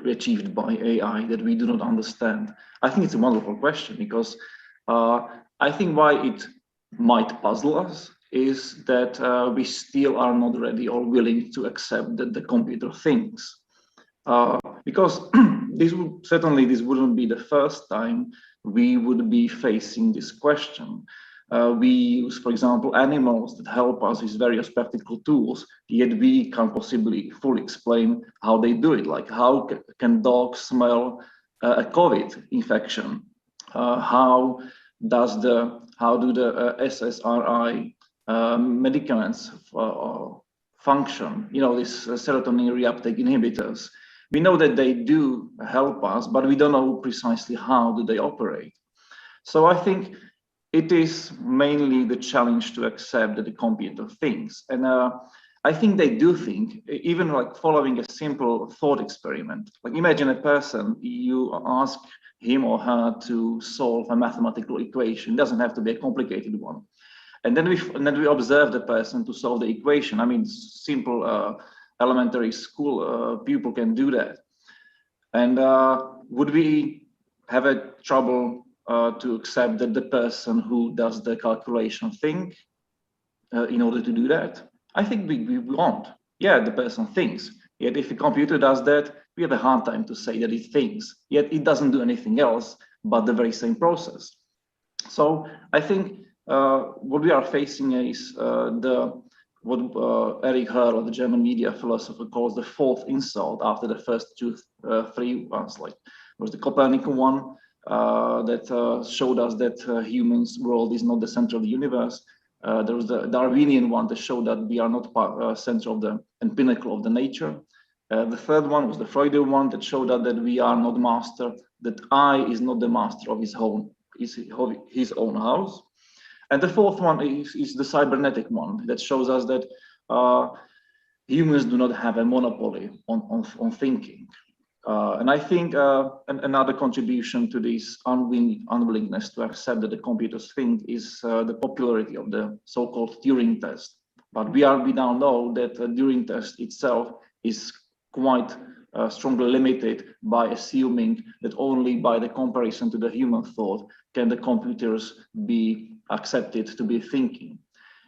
achieved by AI that we do not understand. I think it's a wonderful question, because I think why it might puzzle us is that we still are not ready or willing to accept that the computer thinks. Because this wouldn't be the first time we would be facing this question. We use, for example, animals that help us with various practical tools, yet we can't possibly fully explain how they do it. Like, how can dogs smell a COVID infection? How do the SSRI medicaments function? You know, these serotonin reuptake inhibitors. We know that they do help us, but we don't know precisely how do they operate. So I think it is mainly the challenge to accept that the computer thinks. And I think they do think, even like following a simple thought experiment. Like, imagine a person, you ask him or her to solve a mathematical equation. It doesn't have to be a complicated one. And then we observe the person to solve the equation. I mean, simple elementary school pupil can do that. And would we have a trouble to accept that the person who does the calculation think in order to do that? I think we won't. Yeah, the person thinks. Yet if a computer does that, we have a hard time to say that it thinks. Yet it doesn't do anything else but the very same process. So I think what we are facing is what Eric Hurl, the German media philosopher, calls the fourth insult after the first three ones. Like, was the Copernican one that showed us that humans' world is not the center of the universe. There was the Darwinian one that showed that we are not center of the and pinnacle of the nature. The third one was the Freudian one that showed that we are not master, that I is not the master of his own house. And the fourth one is the cybernetic one that shows us that humans do not have a monopoly on thinking. And I think another contribution to this unwillingness to accept that the computers think is the popularity of the so-called Turing test. But we now know that the Turing test itself is quite strongly limited by assuming that only by the comparison to the human thought can the computers be accepted to be thinking.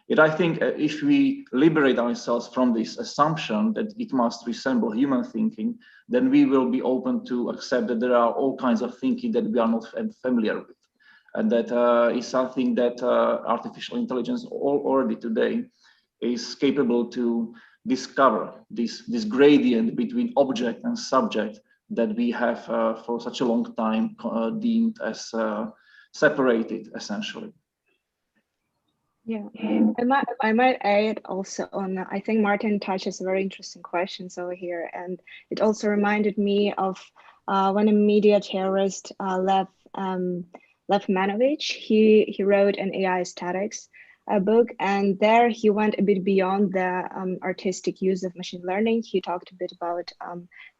Yet I think if we liberate ourselves from this assumption that it must resemble human thinking, then we will be open to accept that there are all kinds of thinking that we are not familiar with. And that is something that artificial intelligence already today is capable to discover, this gradient between object and subject that we have for such a long time deemed as separated, essentially. Yeah, I might add also on, I think Martin touches very interesting questions over here. And it also reminded me of when a media theorist, Lev Manovich, he wrote an AI aesthetics. book, and there he went a bit beyond the artistic use of machine learning. He talked a bit about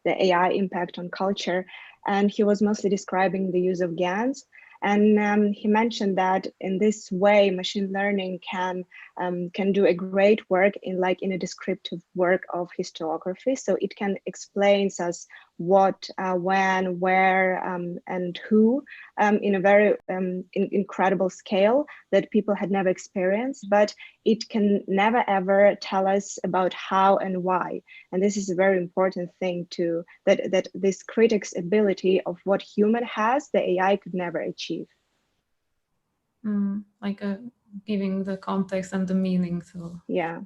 the AI impact on culture, and he was mostly describing the use of GANs. And he mentioned that in this way, machine learning can do a great work in a descriptive work of historiography. So it can explain us what, when, where, and who in a very incredible scale that people had never experienced, but it can never ever tell us about how and why. And this is a very important thing to that this critic's ability of what human has, the AI could never achieve. Like giving the context and the meaning. So yeah.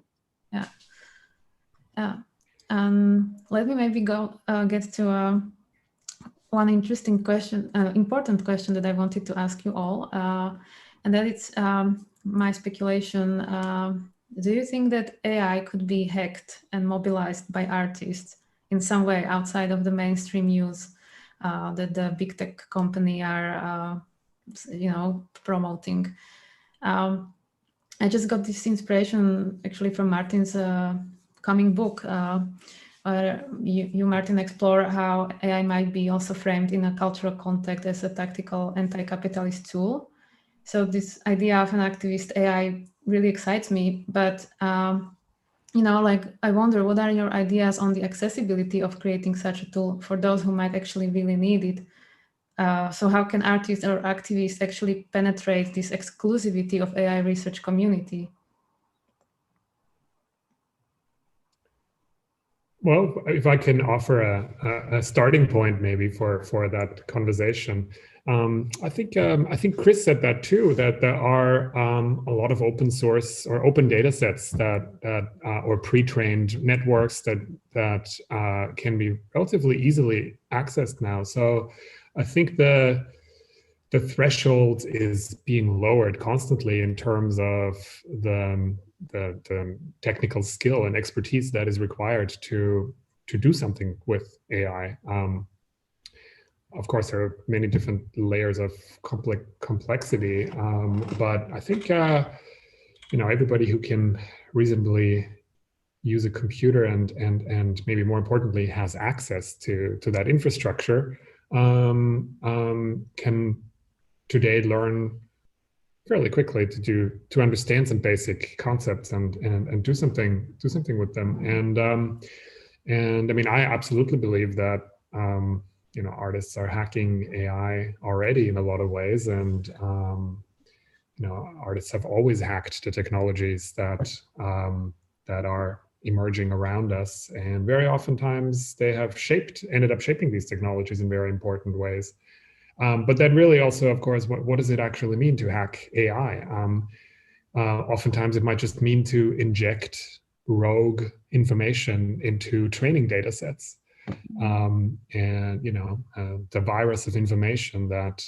Let me maybe get to one interesting question, important question that I wanted to ask you all, and that it's my speculation. Do you think that AI could be hacked and mobilized by artists in some way outside of the mainstream use that the big tech company are, promoting? I just got this inspiration actually from Martin's coming book, where you, Martin, explore how AI might be also framed in a cultural context as a tactical anti-capitalist tool. So this idea of an activist AI really excites me, but I wonder, what are your ideas on the accessibility of creating such a tool for those who might actually really need it? So how can artists or activists actually penetrate this exclusivity of AI research community? Well, if I can offer a starting point maybe for that conversation, I think Chris said that too, that there are a lot of open source or open data sets that or pre-trained networks that can be relatively easily accessed now. So I think the threshold is being lowered constantly in terms of the technical skill and expertise that is required to do something with AI. Of course, there are many different layers of complexity, but I think everybody who can reasonably use a computer and maybe more importantly has access to that infrastructure can today learn fairly quickly to understand some basic concepts and do something with them. And I mean, I absolutely believe that artists are hacking AI already in a lot of ways, and artists have always hacked the technologies that are emerging around us, and very oftentimes they have ended up shaping these technologies in very important ways. But that really also, of course, what does it actually mean to hack AI? Oftentimes it might just mean to inject rogue information into training data sets. And, the virus of information that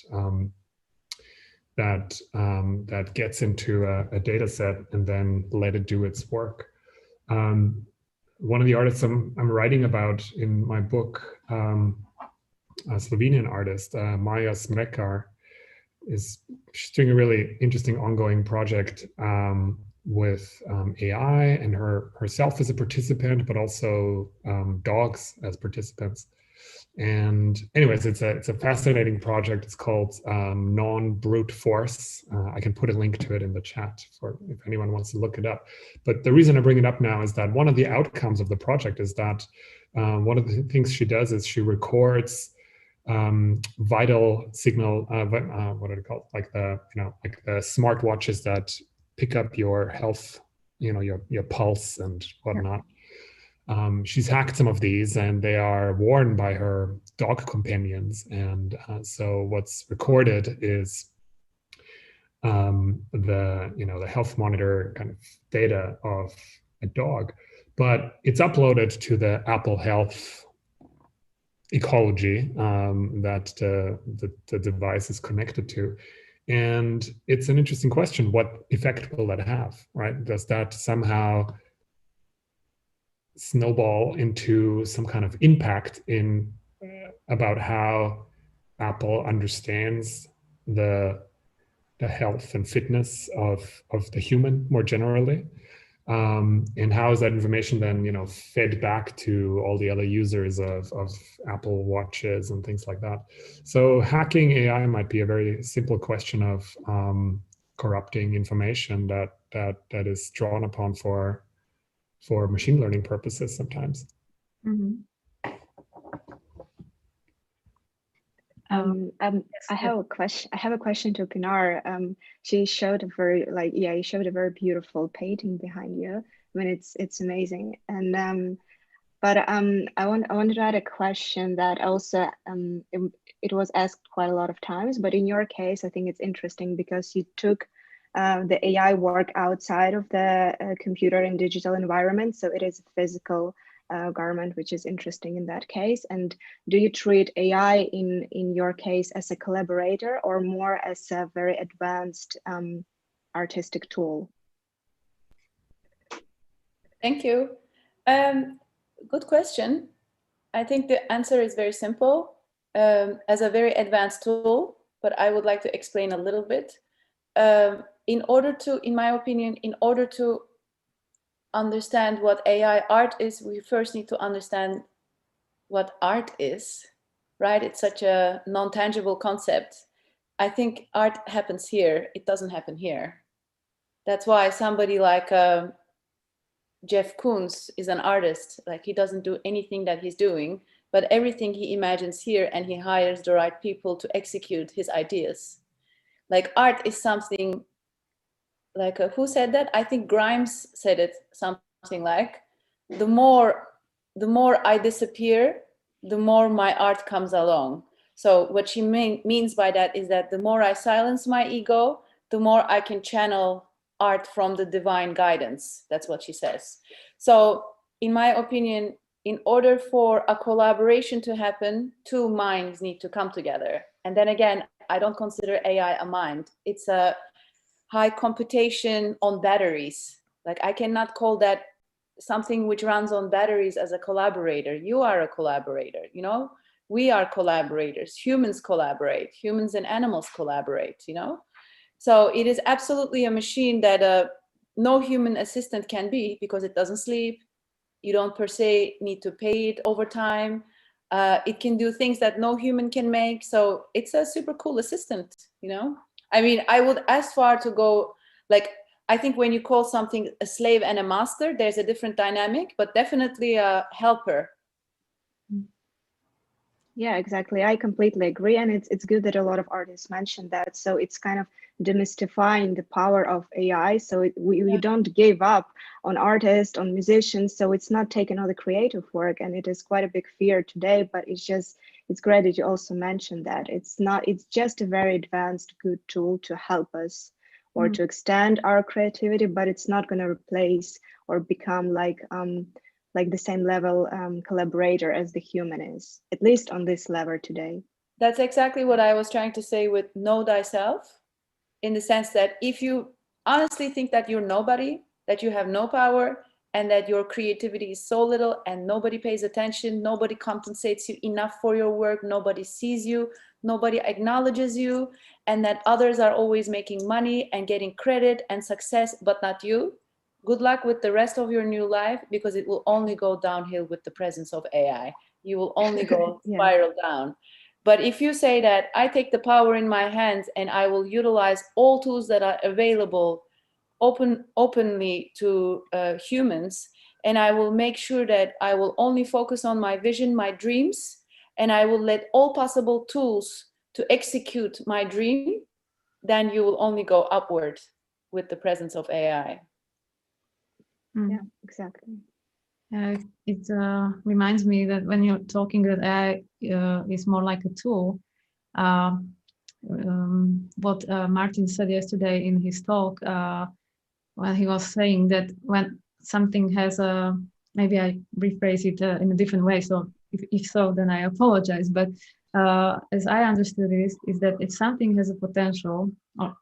gets into a data set and then let it do its work. One of the artists I'm writing about in my book, a Slovenian artist, Maja Smrekar, she's doing a really interesting ongoing project with AI and herself as a participant, but also dogs as participants. And anyways, it's a fascinating project. It's called Non-Brute Force. I can put a link to it in the chat for if anyone wants to look it up. But the reason I bring it up now is that one of the outcomes of the project is that one of the things she does is she records vital signal, what are they called? Like the smartwatches that pick up your health, your pulse and whatnot. She's hacked some of these, and they are worn by her dog companions. And so what's recorded is the health monitor kind of data of a dog, but it's uploaded to the Apple Health ecology that the device is connected to. And it's an interesting question. What effect will that have, right? Does that somehow snowball into some kind of impact about how Apple understands the the health and fitness of the human more generally. And how is that information then, fed back to all the other users of Apple Watches and things like that? So hacking AI might be a very simple question of corrupting information that is drawn upon for machine learning purposes sometimes. Mm-hmm. I have a question. I have a question to Pinar. She showed a very you showed a very beautiful painting behind you. I mean, it's amazing. And but I wanted to add a question that also it was asked quite a lot of times. But in your case, I think it's interesting because you took the AI work outside of the computer and digital environment, so it is a physical garment, which is interesting in that case. And do you treat AI in your case as a collaborator or more as a very advanced artistic tool? Thank you. Good question. I think the answer is very simple. As a very advanced tool, but I would like to explain a little bit. In my opinion, in order to understand what AI art is, we first need to understand what art is, right? It's such a non-tangible concept. I think art happens here. It doesn't happen here. That's why somebody like Jeff Koons is an artist. Like, he doesn't do anything that he's doing, but everything he imagines here, and he hires the right people to execute his ideas. Like, art is something like, who said that? I think Grimes said it, something like, the more I disappear, the more my art comes along. So what she means by that is that the more I silence my ego, the more I can channel art from the divine guidance. That's what she says. So in my opinion, in order for a collaboration to happen, two minds need to come together. And then again, I don't consider AI a mind. It's a high computation on batteries. Like, I cannot call that something which runs on batteries as a collaborator. You are a collaborator, we are collaborators. Humans collaborate, humans and animals collaborate, So it is absolutely a machine that no human assistant can be, because it doesn't sleep. You don't per se need to pay it over time. It can do things that no human can make. So it's a super cool assistant, I mean, I would as far to go, like, I think when you call something a slave and a master, there's a different dynamic, but definitely a helper. Yeah, exactly. I completely agree. And it's good that a lot of artists mentioned that. So it's kind of demystifying the power of AI. So we don't give up on artists, on musicians. So it's not taking all the creative work. And it is quite a big fear today, but it's great that you also mentioned that. It's just a very advanced, good tool to help us or to extend our creativity, but it's not going to replace or become like the same level collaborator as the human is, at least on this level today. That's exactly what I was trying to say with know thyself, in the sense that if you honestly think that you're nobody, that you have no power, and that your creativity is so little and nobody pays attention, nobody compensates you enough for your work, nobody sees you, nobody acknowledges you, and that others are always making money and getting credit and success, but not you, good luck with the rest of your new life, because it will only go downhill with the presence of AI. You will only go spiral down. But if you say that I take the power in my hands and I will utilize all tools that are available openly to humans, and I will make sure that I will only focus on my vision, my dreams, and I will let all possible tools to execute my dream, then you will only go upward with the presence of AI. Yeah, exactly. It reminds me that when you're talking that AI is more like a tool, what Martin said yesterday in his talk, when he was saying that when something has maybe I rephrase it in a different way, so if so, then I apologize, but as I understood it, is that if something has a potential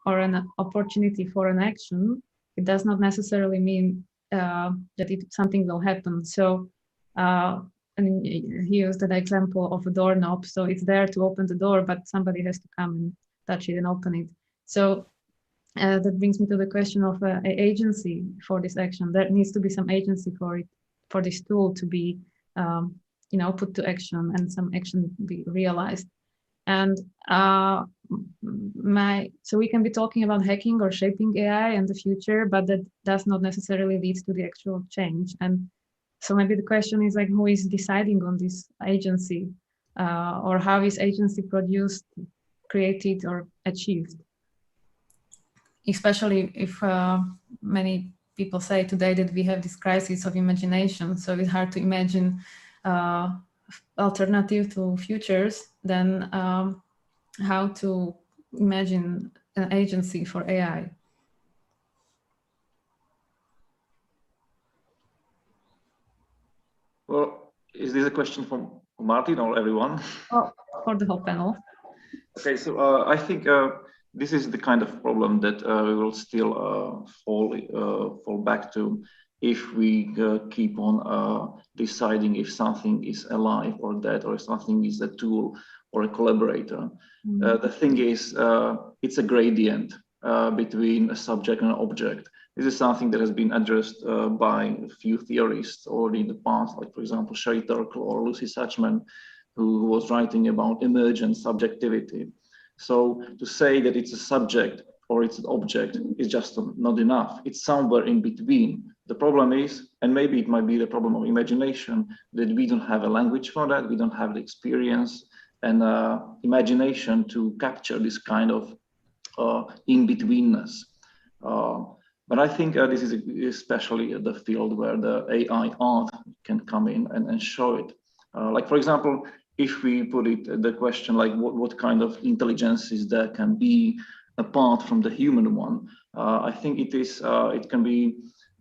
or an opportunity for an action, it does not necessarily mean that something will happen. So, and he used an example of a doorknob. So it's there to open the door, but somebody has to come and touch it and open it. So that brings me to the question of agency for this action. There needs to be some agency for it, for this tool to be, put to action and some action be realized. And so we can be talking about hacking or shaping AI in the future, but that does not necessarily lead to the actual change. And so maybe the question is like, who is deciding on this agency, or how is agency produced, created, or achieved? Especially if many people say today that we have this crisis of imagination, so it's hard to imagine alternative to futures, then how to imagine an agency for AI. Well, is this a question from Martin or everyone? Oh, for the whole panel. Okay, so I think this is the kind of problem that we will still fall back to if we keep on deciding if something is alive or dead, or if something is a tool or a collaborator. The thing is, it's a gradient between a subject and an object. This is something that has been addressed by a few theorists already in the past, like, for example, Sherry Turkle or Lucy Suchman, who was writing about emergent subjectivity. So to say that it's a subject or it's an object is just not enough. It's somewhere in between. The problem is, and maybe it might be the problem of imagination, that we don't have a language for that, we don't have the experience and imagination to capture this kind of in-betweenness. But I think this is especially the field where the AI art can come in and show it. Like, for example, if we put it the question like what kind of intelligences there can be apart from the human one, I think it can be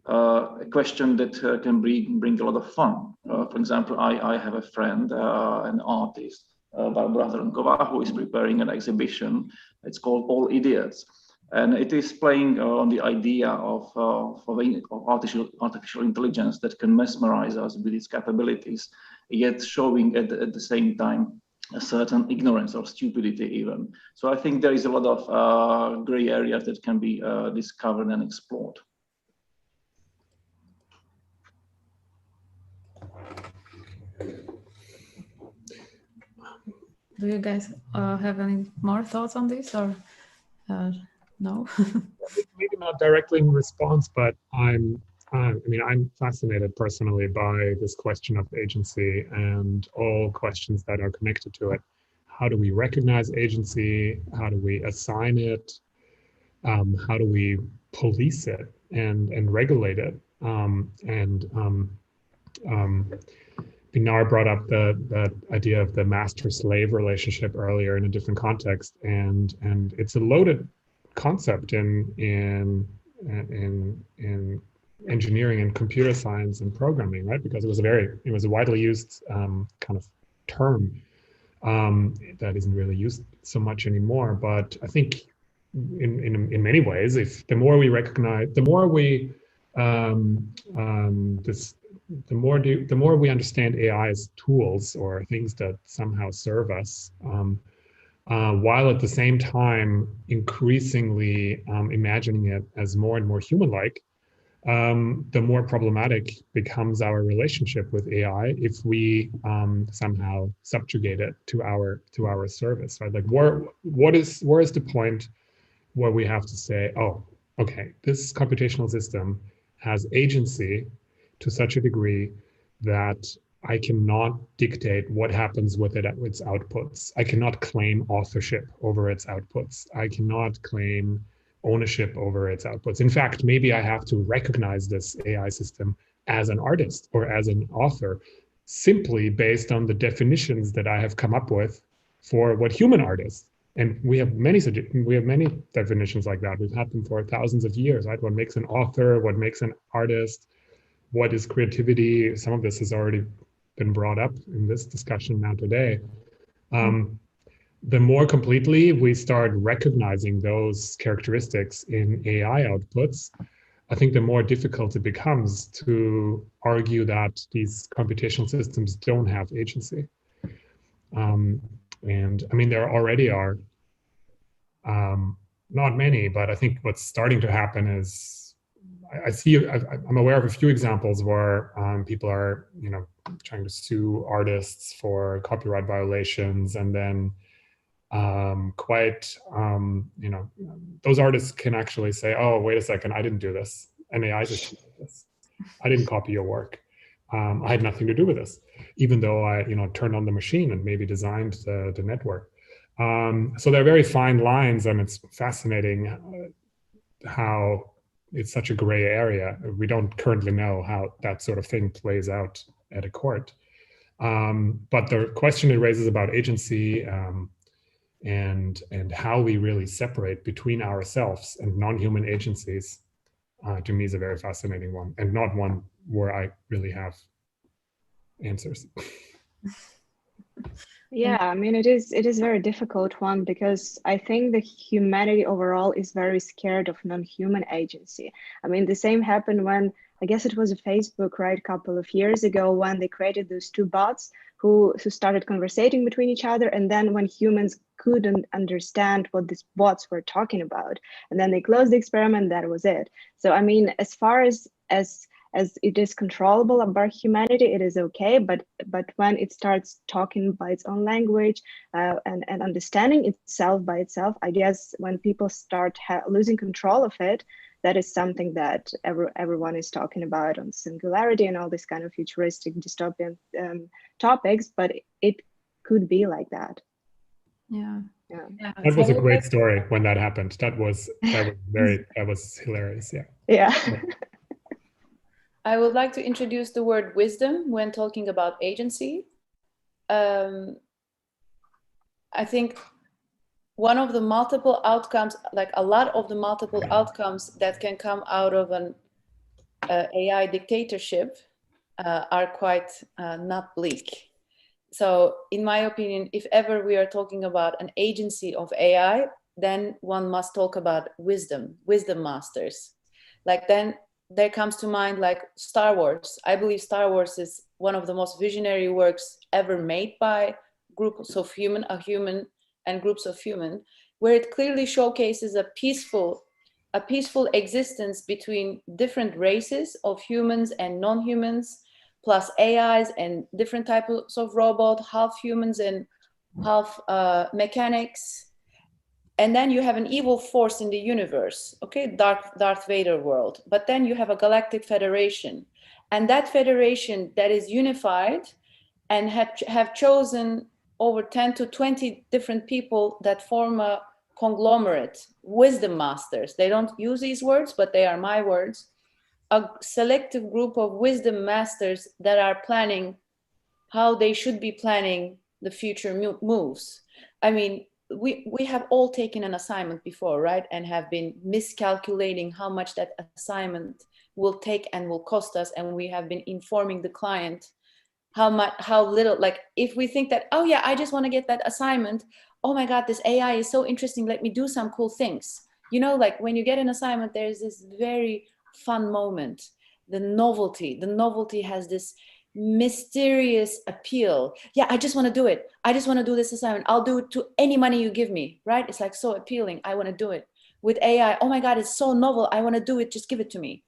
a question that can bring a lot of fun. For example, I have a friend, an artist, Barbara Zrnkova, who is preparing an exhibition. It's called All Idiots. And it is playing on the idea of artificial intelligence that can mesmerize us with its capabilities, yet showing at the same time a certain ignorance or stupidity even. So I think there is a lot of gray areas that can be discovered and explored. Do you guys have any more thoughts on this, or no? Maybe not directly in response, but I'm fascinated personally by this question of agency and all questions that are connected to it. How do we recognize agency? How do we assign it? How do we police it and regulate it? Pinar brought up that idea of the master-slave relationship earlier in a different context, and it's a loaded concept in engineering and computer science and programming, right? Because it was a widely used kind of term that isn't really used so much anymore. But I think in many ways, if the more we recognize, the more we the more we understand AI as tools or things that somehow serve us, while at the same time increasingly imagining it as more and more human-like, the more problematic becomes our relationship with AI if we somehow subjugate it to our service, right? Like, where is the point where we have to say, oh, okay, this computational system has agency to such a degree that I cannot dictate what happens with it at its outputs. I cannot claim authorship over its outputs. I cannot claim ownership over its outputs. In fact, maybe I have to recognize this AI system as an artist or as an author simply based on the definitions that I have come up with for what human art is. And we have many definitions like that. We've had them for thousands of years, right? What makes an author, what makes an artist, what is creativity? Some of this has already been brought up in this discussion now today. The more completely we start recognizing those characteristics in AI outputs, I think the more difficult it becomes to argue that these computational systems don't have agency. And I mean, there already are not many, but I think what's starting to happen is I'm aware of a few examples where people are, trying to sue artists for copyright violations, and then those artists can actually say, "Oh, wait a second, I didn't do this. And AI just did this. I didn't copy your work. I had nothing to do with this, even though I, turned on the machine and maybe designed the network." So there are very fine lines, and it's fascinating how it's such a gray area. We don't currently know how that sort of thing plays out at a court. But the question it raises about agency and how we really separate between ourselves and non-human agencies, to me, is a very fascinating one, and not one where I really have answers. Yeah, I mean, it is a very difficult one, because I think the humanity overall is very scared of non-human agency. I mean, the same happened when, I guess it was a Facebook, right, a couple of years ago, when they created those two bots who started conversating between each other, and then when humans couldn't understand what these bots were talking about, and then they closed the experiment, that was it. So I mean, as far as it is controllable by humanity, it is okay. But when it starts talking by its own language and understanding itself by itself, I guess when people start losing control of it, that is something that everyone is talking about on singularity and all this kind of futuristic dystopian topics. But it could be like that. Yeah. That was a great story when that happened. That was hilarious. Yeah. I would like to introduce the word wisdom when talking about agency. I think one of the multiple outcomes, like a lot of the multiple outcomes that can come out of an AI dictatorship are quite not bleak. So in my opinion, if ever we are talking about an agency of AI, then one must talk about wisdom masters. Like then there comes to mind like Star Wars. I believe Star Wars is one of the most visionary works ever made by groups of human and groups of human, where it clearly showcases a peaceful existence between different races of humans and non-humans, plus AIs and different types of robot, half humans and half mechanics. And then you have an evil force in the universe, okay, Darth Vader world. But then you have a galactic federation, and that federation that is unified and have chosen over 10 to 20 different people that form a conglomerate, wisdom masters. They don't use these words, but they are my words. A selective group of wisdom masters that are planning how they should be planning the future moves. I mean, we have all taken an assignment before, right? And have been miscalculating how much that assignment will take and will cost us. And we have been informing the client how little, like if we think that, oh yeah, I just want to get that assignment. Oh my God, this AI is so interesting. Let me do some cool things. You know, like when you get an assignment, there's this very fun moment. The novelty has this mysterious appeal. Yeah, I just want to do it. I just want to do this assignment. I'll do it to any money you give me, right? It's like so appealing. I want to do it. With AI, oh my God, it's so novel. I want to do it. Just give it to me.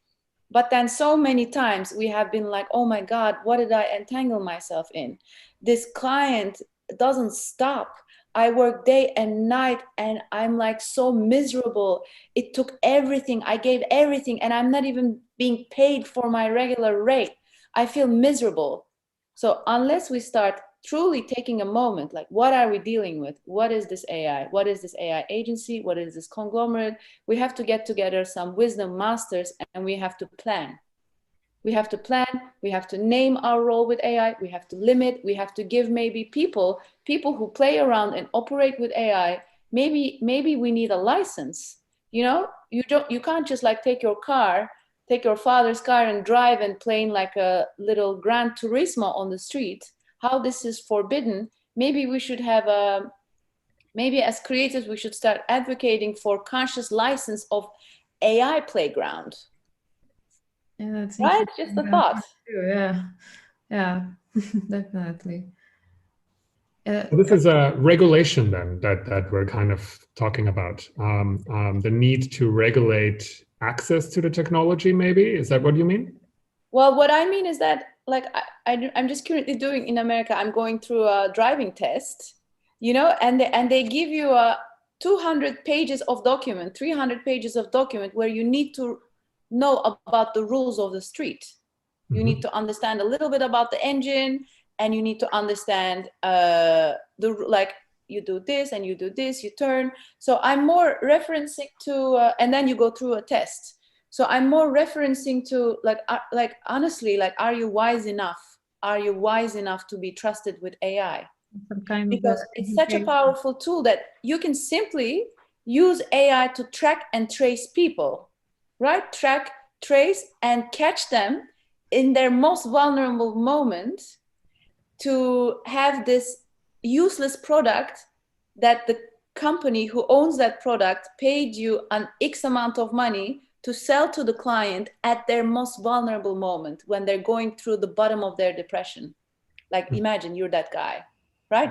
But then so many times we have been like, oh my God, what did I entangle myself in? This client doesn't stop. I work day and night and I'm like so miserable. It took everything. I gave everything and I'm not even being paid for my regular rate. I feel miserable. So unless we start truly taking a moment, like what are we dealing with? What is this AI? What is this AI agency? What is this conglomerate? We have to get together some wisdom masters and we have to plan. We have to plan, we have to name our role with AI, we have to limit, we have to give maybe people who play around and operate with AI, maybe we need a license. You know, you can't just like take your father's car and drive and play like a little Gran Turismo on the street. How this is forbidden. Maybe we should have maybe as creators, we should start advocating for conscious license of AI playground. Yeah, that's right. Just a thought. Yeah, yeah, definitely. This is a regulation then that we're kind of talking about. The need to regulate access to the technology, maybe? Is that what you mean? Well, what I mean is that, like, I'm just currently doing in America, I'm going through a driving test, you know, and they give you a 200 pages of document, 300 pages of document where you need to know about the rules of the street. You need to understand a little bit about the engine, and you need to understand like, you do this and you do this, you turn. So I'm more referencing to, and then you go through a test. So I'm more referencing to, like honestly, like, are you wise enough? Are you wise enough to be trusted with AI? Because it's such a powerful tool that you can simply use AI to track and trace people, right? Track, trace, and catch them in their most vulnerable moment, to have this useless product that the company who owns that product paid you an X amount of money to sell to the client at their most vulnerable moment, when they're going through the bottom of their depression. Like, imagine you're that guy, right?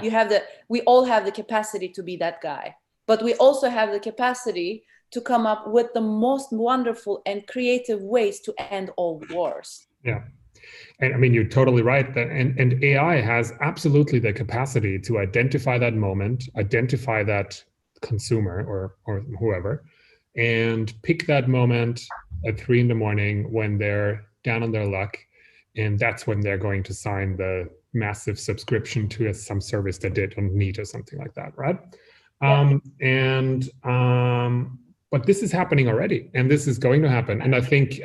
We all have the capacity to be that guy, but we also have the capacity to come up with the most wonderful and creative ways to end all wars. Yeah. And I mean, you're totally right. And AI has absolutely the capacity to identify that moment, identify that consumer or whoever, and pick that moment at 3 a.m. when they're down on their luck. And that's when they're going to sign the massive subscription to some service that they don't need or something like that, right? Yeah. But this is happening already, and this is going to happen. And I think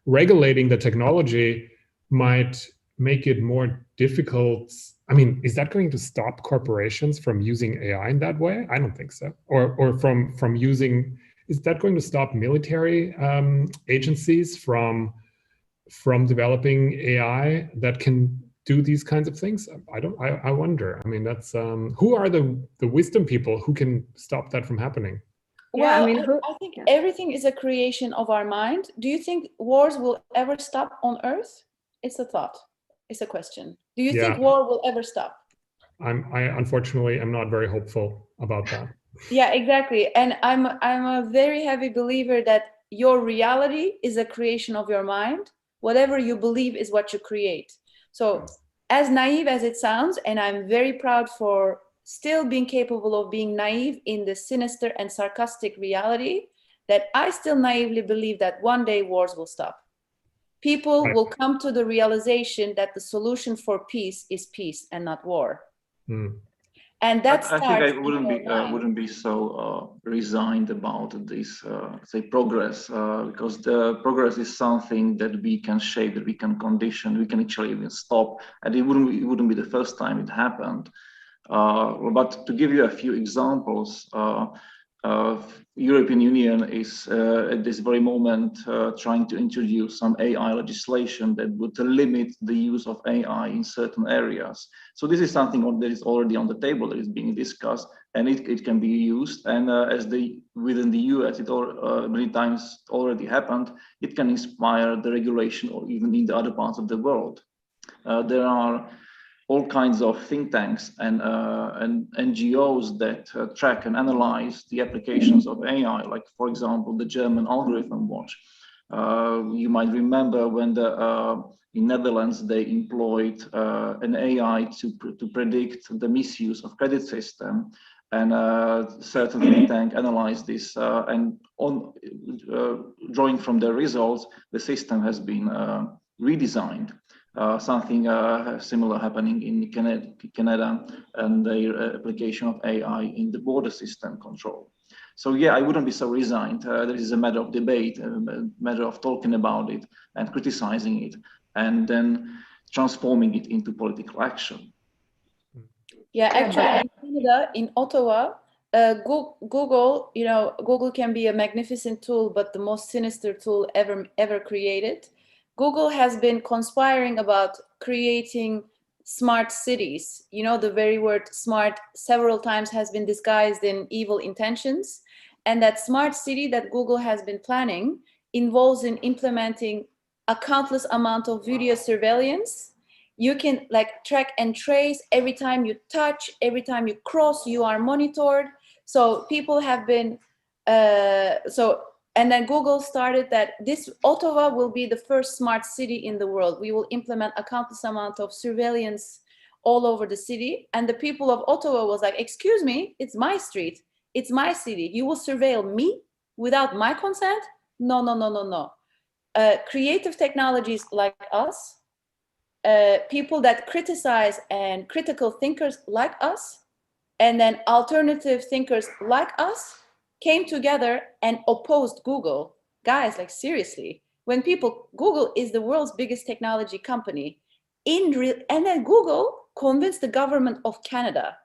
regulating the technology might make it more difficult. I mean, is that going to stop corporations from using AI in that way? I don't think so. Or from using, is that going to stop military agencies from developing AI that can do these kinds of things? I wonder. I mean, that's who are the wisdom people who can stop that from happening? Well, I think everything is a creation of our mind. Do you think wars will ever stop on Earth? It's a thought. It's a question. Do you think war will ever stop? I unfortunately am not very hopeful about that. Yeah, exactly. And I'm a very heavy believer that your reality is a creation of your mind. Whatever you believe is what you create. So as naive as it sounds, and I'm very proud for still being capable of being naive in the sinister and sarcastic reality, that I still naively believe that one day wars will stop. People will come to the realization that the solution for peace is peace and not war. And that's I think I wouldn't be so resigned about this, say, progress, because the progress is something that we can shape, that we can condition, we can actually even stop, and it wouldn't be the first time it happened. But to give you a few examples, European Union is at this very moment trying to introduce some AI legislation that would limit the use of AI in certain areas. So this is something that is already on the table, that is being discussed, and it can be used. And within the US, it many times already happened. It can inspire the regulation, or even in the other parts of the world. There are all kinds of think tanks and NGOs that track and analyze the applications of AI, like, for example, the German Algorithm Watch. You might remember when in Netherlands, they employed an AI to predict the misuse of credit system. And certain think tank analyzed this, and drawing from the results, the system has been redesigned. Something similar happening in Canada and their application of AI in the border system control. So yeah, I wouldn't be so resigned. This is a matter of debate, a matter of talking about it and criticizing it, and then transforming it into political action. Yeah, actually, in Canada, in Ottawa, Google, Google can be a magnificent tool, but the most sinister tool ever created. Google has been conspiring about creating smart cities. The very word smart several times has been disguised in evil intentions. And that smart city that Google has been planning involves in implementing a countless amount of video surveillance, You can like track and trace every time you touch, every time you cross, you are monitored. So people have been, and then Google started that this Ottawa will be the first smart city in the world. We will implement a countless amount of surveillance all over the city. And the people of Ottawa was like, excuse me, it's my street. It's my city. You will surveil me without my consent? No, no, no, no, no. Creative technologies like us, people that criticize and critical thinkers like us, and then alternative thinkers like us came together and opposed Google. Guys, like seriously, when people, Google is the world's biggest technology company. And then Google convinced the government of Canada,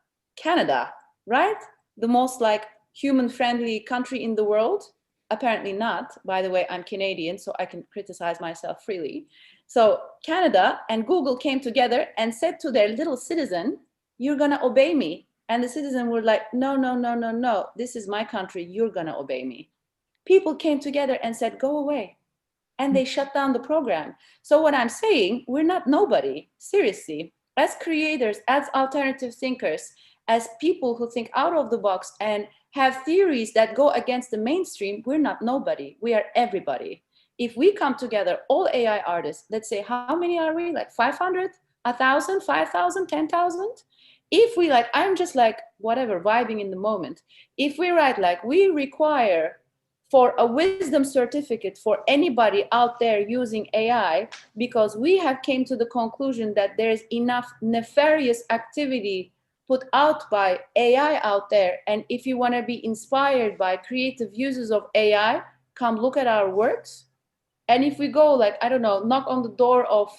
right? The most like human-friendly country in the world. Apparently not. By the way, I'm Canadian, so I can criticize myself freely. So Canada and Google came together and said to their little citizen, you're gonna obey me. And the citizen were like, no, no, no, no, no. This is my country. You're gonna obey me. People came together and said, go away. And they shut down the program. So what I'm saying, we're not nobody, seriously. As creators, as alternative thinkers, as people who think out of the box and have theories that go against the mainstream, we're not nobody, we are everybody. If we come together, all AI artists, let's say, how many are we? Like 500, 1,000, 5,000, 10,000? If we like, I'm just like, whatever, vibing in the moment. If we write like, we require for a wisdom certificate for anybody out there using AI, because we have came to the conclusion that there is enough nefarious activity put out by AI out there. And if you want to be inspired by creative uses of AI, come look at our works. And if we go like, I don't know, knock on the door of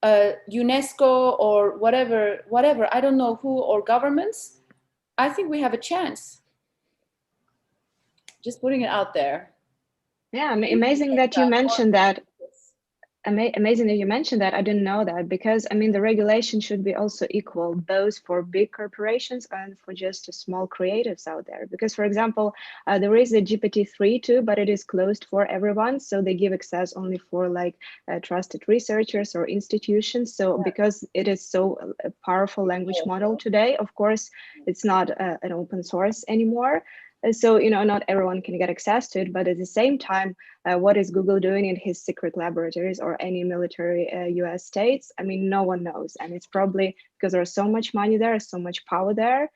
UNESCO or whatever, I don't know who, or governments, I think we have a chance. Just putting it out there. Yeah, amazing that you mentioned that. Amazing that you mentioned that. I didn't know that, because I mean the regulation should be also equal both for big corporations and for just small creatives out there. Because, for example, there is a GPT-3 too, but it is closed for everyone, so they give access only for like trusted researchers or institutions. So because it is so a powerful language model today, of course it's not an open source anymore. So, you know, not everyone can get access to it, but at the same time, what is Google doing in his secret laboratories or any military US states? I mean, no one knows. And it's probably because there's so much money there, so much power there,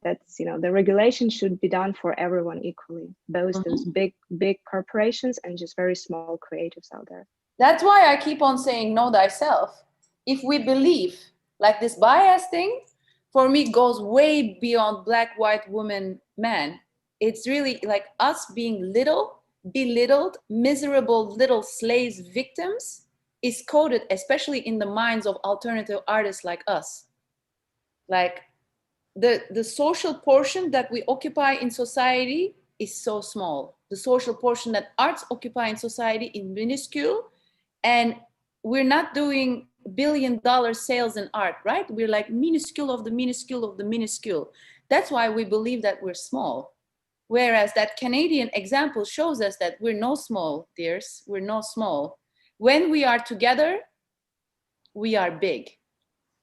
that's, you know, the regulation should be done for everyone equally, both those big corporations and just very small creatives out there. That's why I keep on saying know thyself. If we believe like this bias thing, for me goes way beyond black, white, woman, man. It's really like us being little, belittled, miserable little slaves, victims, is coded, especially in the minds of alternative artists like us. Like the social portion that we occupy in society is so small. The social portion that arts occupy in society is minuscule, and we're not doing $1 billion sales in art, right? We're like minuscule of the minuscule of the minuscule. That's why we believe that we're small. Whereas that Canadian example shows us that we're no small, dears, we're no small. When we are together, we are big.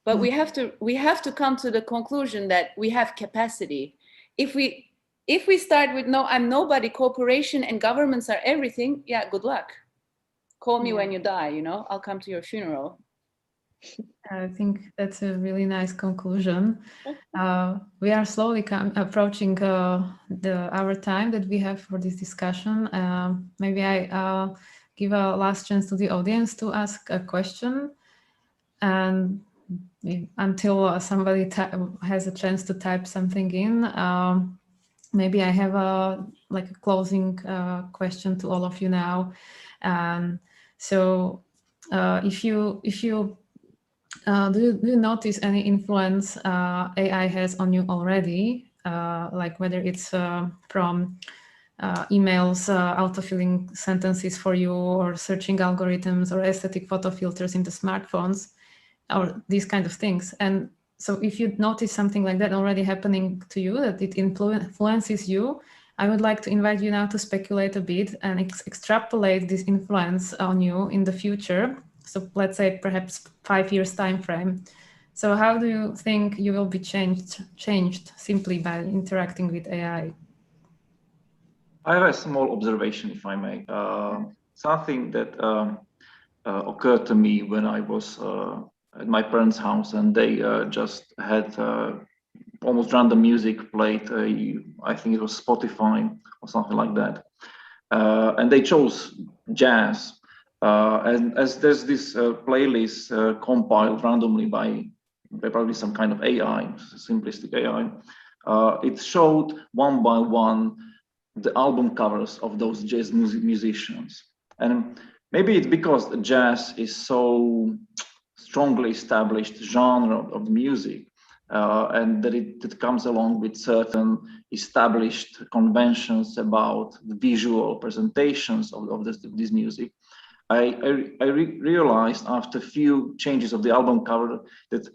But we have to come to the conclusion that we have capacity. If we start with no, I'm nobody, corporation and governments are everything, yeah, good luck. Call me when you die, you know, I'll come to your funeral. I think that's a really nice conclusion. We are slowly approaching our time that we have for this discussion. Maybe I give a last chance to the audience to ask a question, and until somebody has a chance to type something in, maybe I have a closing question to all of you now. So if you do you notice any influence AI has on you already, like whether it's from emails, autofilling sentences for you, or searching algorithms, or aesthetic photo filters in the smartphones, or these kind of things? And so if you notice something like that already happening to you, that it influences you, I would like to invite you now to speculate a bit and extrapolate this influence on you in the future. So let's say perhaps 5 years time frame. So how do you think you will be changed simply by interacting with AI? I have a small observation, if I may. Something that occurred to me when I was at my parents' house, and they just had almost random music played. I think it was Spotify or something like that, and they chose jazz. And as there's this playlist compiled randomly by probably some kind of AI, simplistic AI, it showed one by one the album covers of those jazz musicians. And maybe it's because jazz is so strongly established genre of music, and that it comes along with certain established conventions about the visual presentations of this music. I realized after a few changes of the album cover that,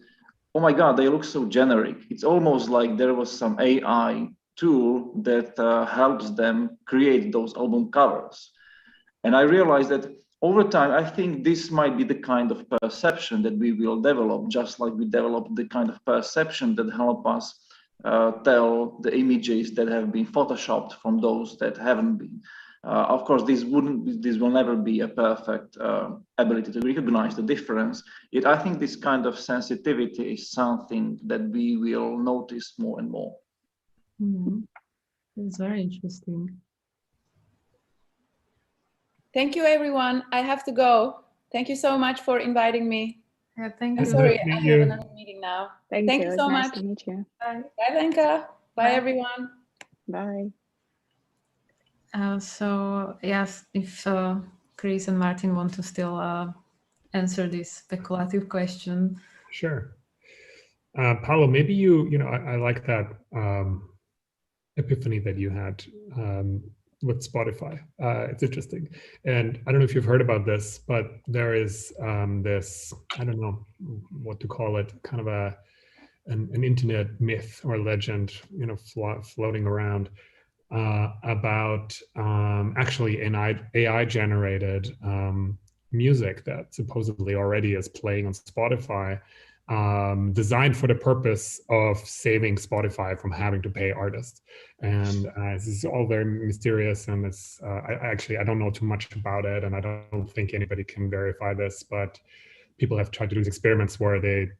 oh my God, they look so generic. It's almost like there was some AI tool that helps them create those album covers. And I realized that over time, I think this might be the kind of perception that we will develop, just like we develop the kind of perception that help us tell the images that have been photoshopped from those that haven't been. Of course, this will never be a perfect ability to recognize the difference. Yet I think this kind of sensitivity is something that we will notice more and more. Mm-hmm. It's very interesting. Thank you, everyone. I have to go. Thank you so much for inviting me. Yeah, thank I'm you. sorry, I have another meeting now. Thank you. you so Nice much. to meet you. Bye. Bye, Lenka. Bye, Bye. everyone. Bye. So yes, if Chris and Martin want to still answer this speculative question. Sure. Paolo, maybe I like that epiphany that you had with Spotify. It's interesting. And I don't know if you've heard about this, but there is this, I don't know what to call it, kind of an internet myth or legend, floating around about actually an AI generated music that supposedly already is playing on Spotify, designed for the purpose of saving Spotify from having to pay artists. And this is all very mysterious, and it's I don't know too much about it, and I don't think anybody can verify this, but people have tried to do experiments where they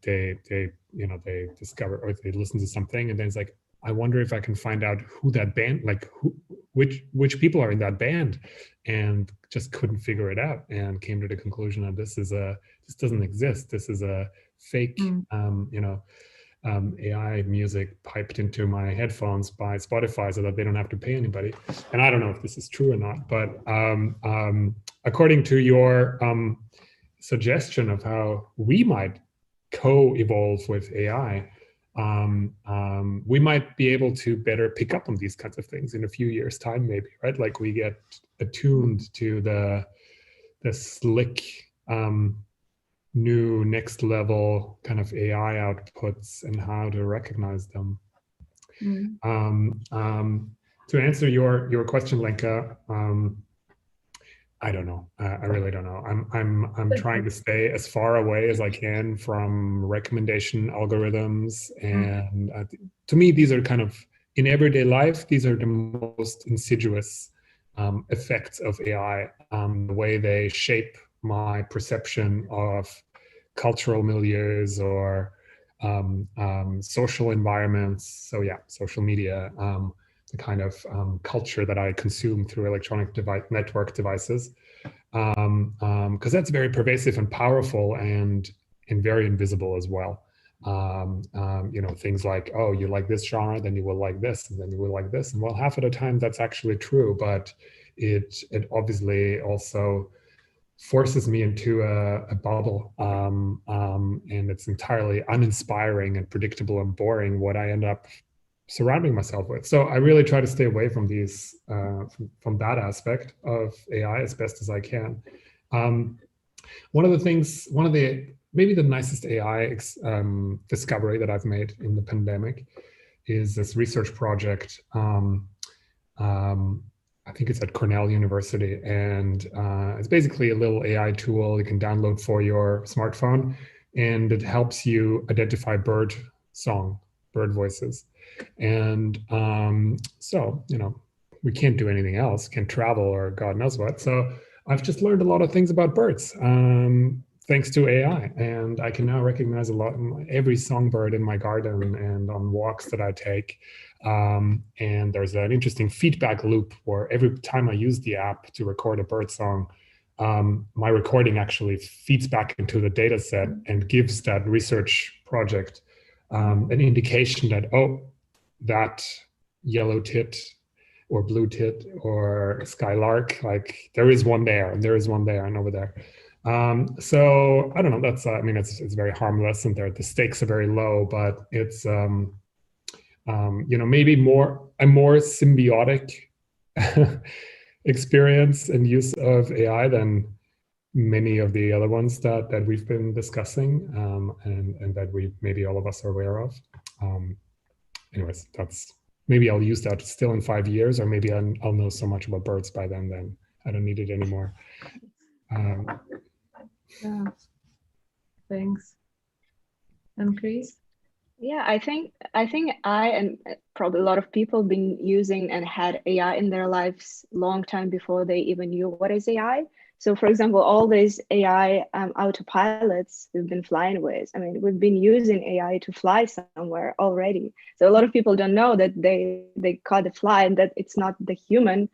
discover or they listen to something, and then it's like, I wonder if I can find out who that band, like which people are in that band, and just couldn't figure it out, and came to the conclusion that this doesn't exist. This is a fake, AI music piped into my headphones by Spotify so that they don't have to pay anybody. And I don't know if this is true or not, but according to your suggestion of how we might co-evolve with AI, we might be able to better pick up on these kinds of things in a few years' time, maybe, right? Like we get attuned to the slick, new next level kind of AI outputs and how to recognize them. To answer your question, Lenka, I don't know. I really don't know. I'm trying to stay as far away as I can from recommendation algorithms, and to me, these are kind of, in everyday life, these are the most insidious effects of AI. The way they shape my perception of cultural milieus or social environments. So yeah, social media. The kind of culture that I consume through electronic network devices, because that's very pervasive and powerful and very invisible as well. Things like, oh, you like this genre, then you will like this, and then you will like this. And well, half of the time that's actually true, but it obviously also forces me into a bubble, and it's entirely uninspiring and predictable and boring what I end up surrounding myself with. So I really try to stay away from these, from that aspect of AI as best as I can. One of the maybe the nicest AI discovery that I've made in the pandemic is this research project. I think it's at Cornell University, and it's basically a little AI tool you can download for your smartphone, and it helps you identify bird voices. And so, we can't do anything else, can't travel or God knows what. So I've just learned a lot of things about birds thanks to AI. And I can now recognize every songbird in my garden and on walks that I take. And there's an interesting feedback loop where every time I use the app to record a bird song, my recording actually feeds back into the data set and gives that research project an indication that, oh, that yellow tit or blue tit or skylark, like there is one there and there is one there and over there. So I don't know, that's, I mean, it's very harmless and the stakes are very low, but it's, maybe a more symbiotic experience and use of AI than many of the other ones that we've been discussing and that maybe all of us are aware of. Anyways, maybe I'll use that still in 5 years, or maybe I'll know so much about birds by then I don't need it anymore. Yeah. Thanks. And Chris? Yeah, I think I and probably a lot of people been using and had AI in their lives long time before they even knew what is AI. So for example, all these AI autopilots we've been flying with, I mean, we've been using AI to fly somewhere already. So a lot of people don't know that they caught the fly and that it's not the human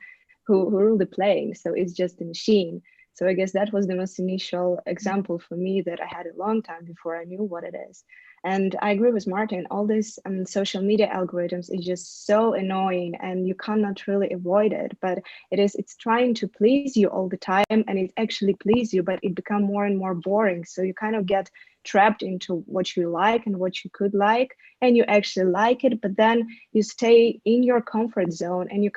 who ruled the plane. So it's just a machine. So I guess that was the most initial example for me that I had a long time before I knew what it is. And I agree with Martin, all these social media algorithms is just so annoying and you cannot really avoid it, but it's trying to please you all the time and it actually pleases you, but it becomes more and more boring. So you kind of get trapped into what you like and what you could like, and you actually like it, but then you stay in your comfort zone and your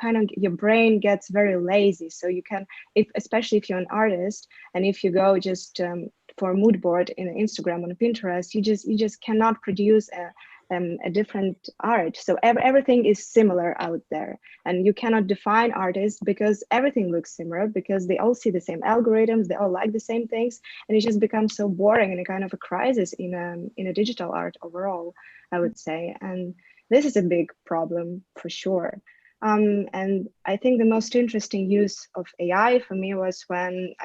brain gets very lazy. So you can, especially if you're an artist and if you go just for a mood board in Instagram on Pinterest, you just cannot produce a different art. So everything is similar out there, and you cannot define artists because everything looks similar, because they all see the same algorithms, they all like the same things, and it just becomes so boring and a kind of a crisis in a digital art overall, I would say. And this is a big problem for sure. And I think the most interesting use of AI for me was when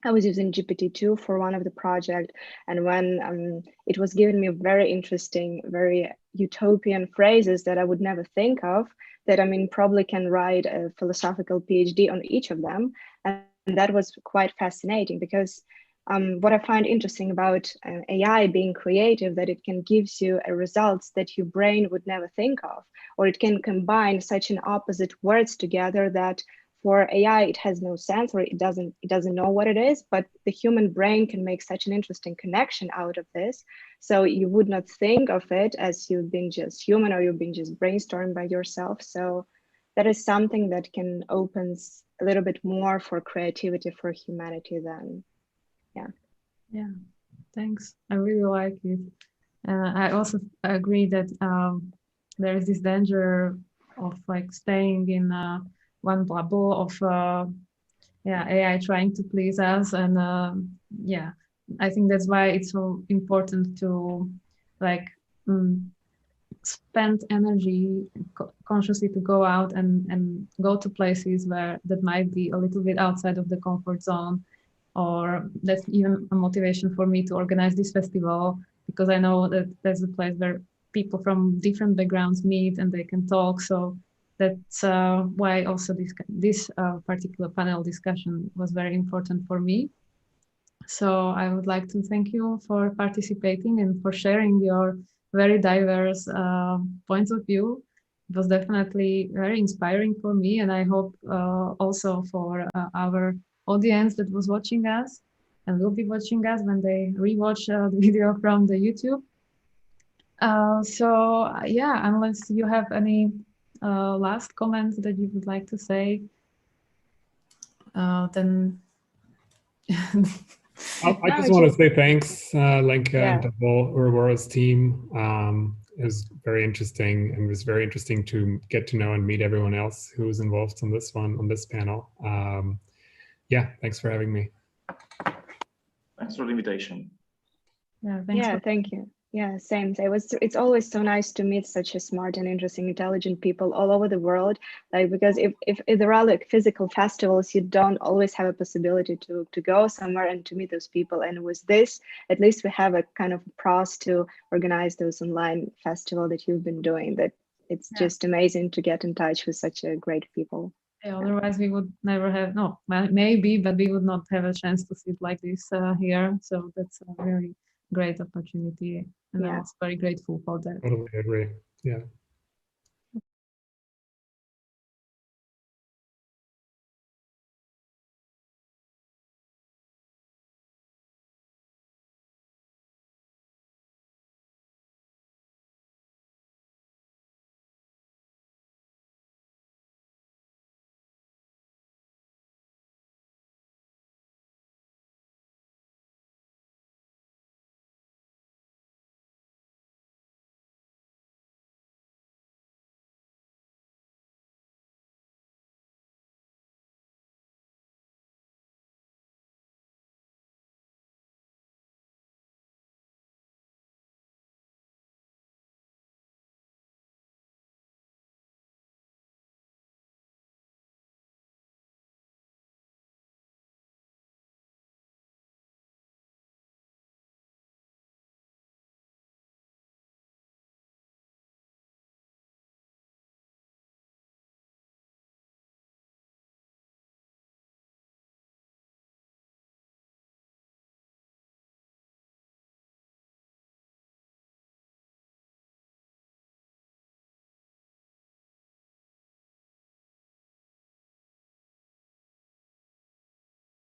I was using GPT-2 for one of the project, and when it was giving me very interesting, very utopian phrases that I would never think of, that I mean probably can write a philosophical PhD on each of them, and that was quite fascinating because what I find interesting about AI being creative, that it can give you results that your brain would never think of, or it can combine such an opposite words together that for AI, it has no sense, or it doesn't know what it is, but the human brain can make such an interesting connection out of this. So you would not think of it as you've been just human or you've been just brainstorming by yourself. So that is something that can opens a little bit more for creativity for humanity then. Yeah, thanks. I really like it. I also agree that there is this danger of like staying in one bubble of AI trying to please us, and I think that's why it's so important to like spend energy consciously to go out and go to places where that might be a little bit outside of the comfort zone, or that's even a motivation for me to organize this festival, because I know that there's a place where people from different backgrounds meet and they can talk. So that's why also this particular panel discussion was very important for me. So I would like to thank you for participating and for sharing your very diverse points of view. It was definitely very inspiring for me, and I hope also for our audience that was watching us and will be watching us when they rewatch the video from the YouTube. Unless you have any last comments that you would like to say, then I just want to say thanks, Lenka and the whole Uroboros team. it was very interesting, and it was very interesting to get to know and meet everyone else who was involved on this panel. Yeah, thanks for having me. Thanks for the invitation. Yeah, thanks. Yeah, thank you. Yeah, same. It's always so nice to meet such a smart and interesting, intelligent people all over the world. Like, because if there are like physical festivals, you don't always have a possibility to go somewhere and to meet those people. And with this, at least we have a kind of pros to organize those online festival that you've been doing. That it's just amazing to get in touch with such a great people. Yeah, otherwise we would never have, no, maybe, but we would not have a chance to sit like this here. So that's a very great opportunity, and I was very grateful for that. Totally agree. Yeah.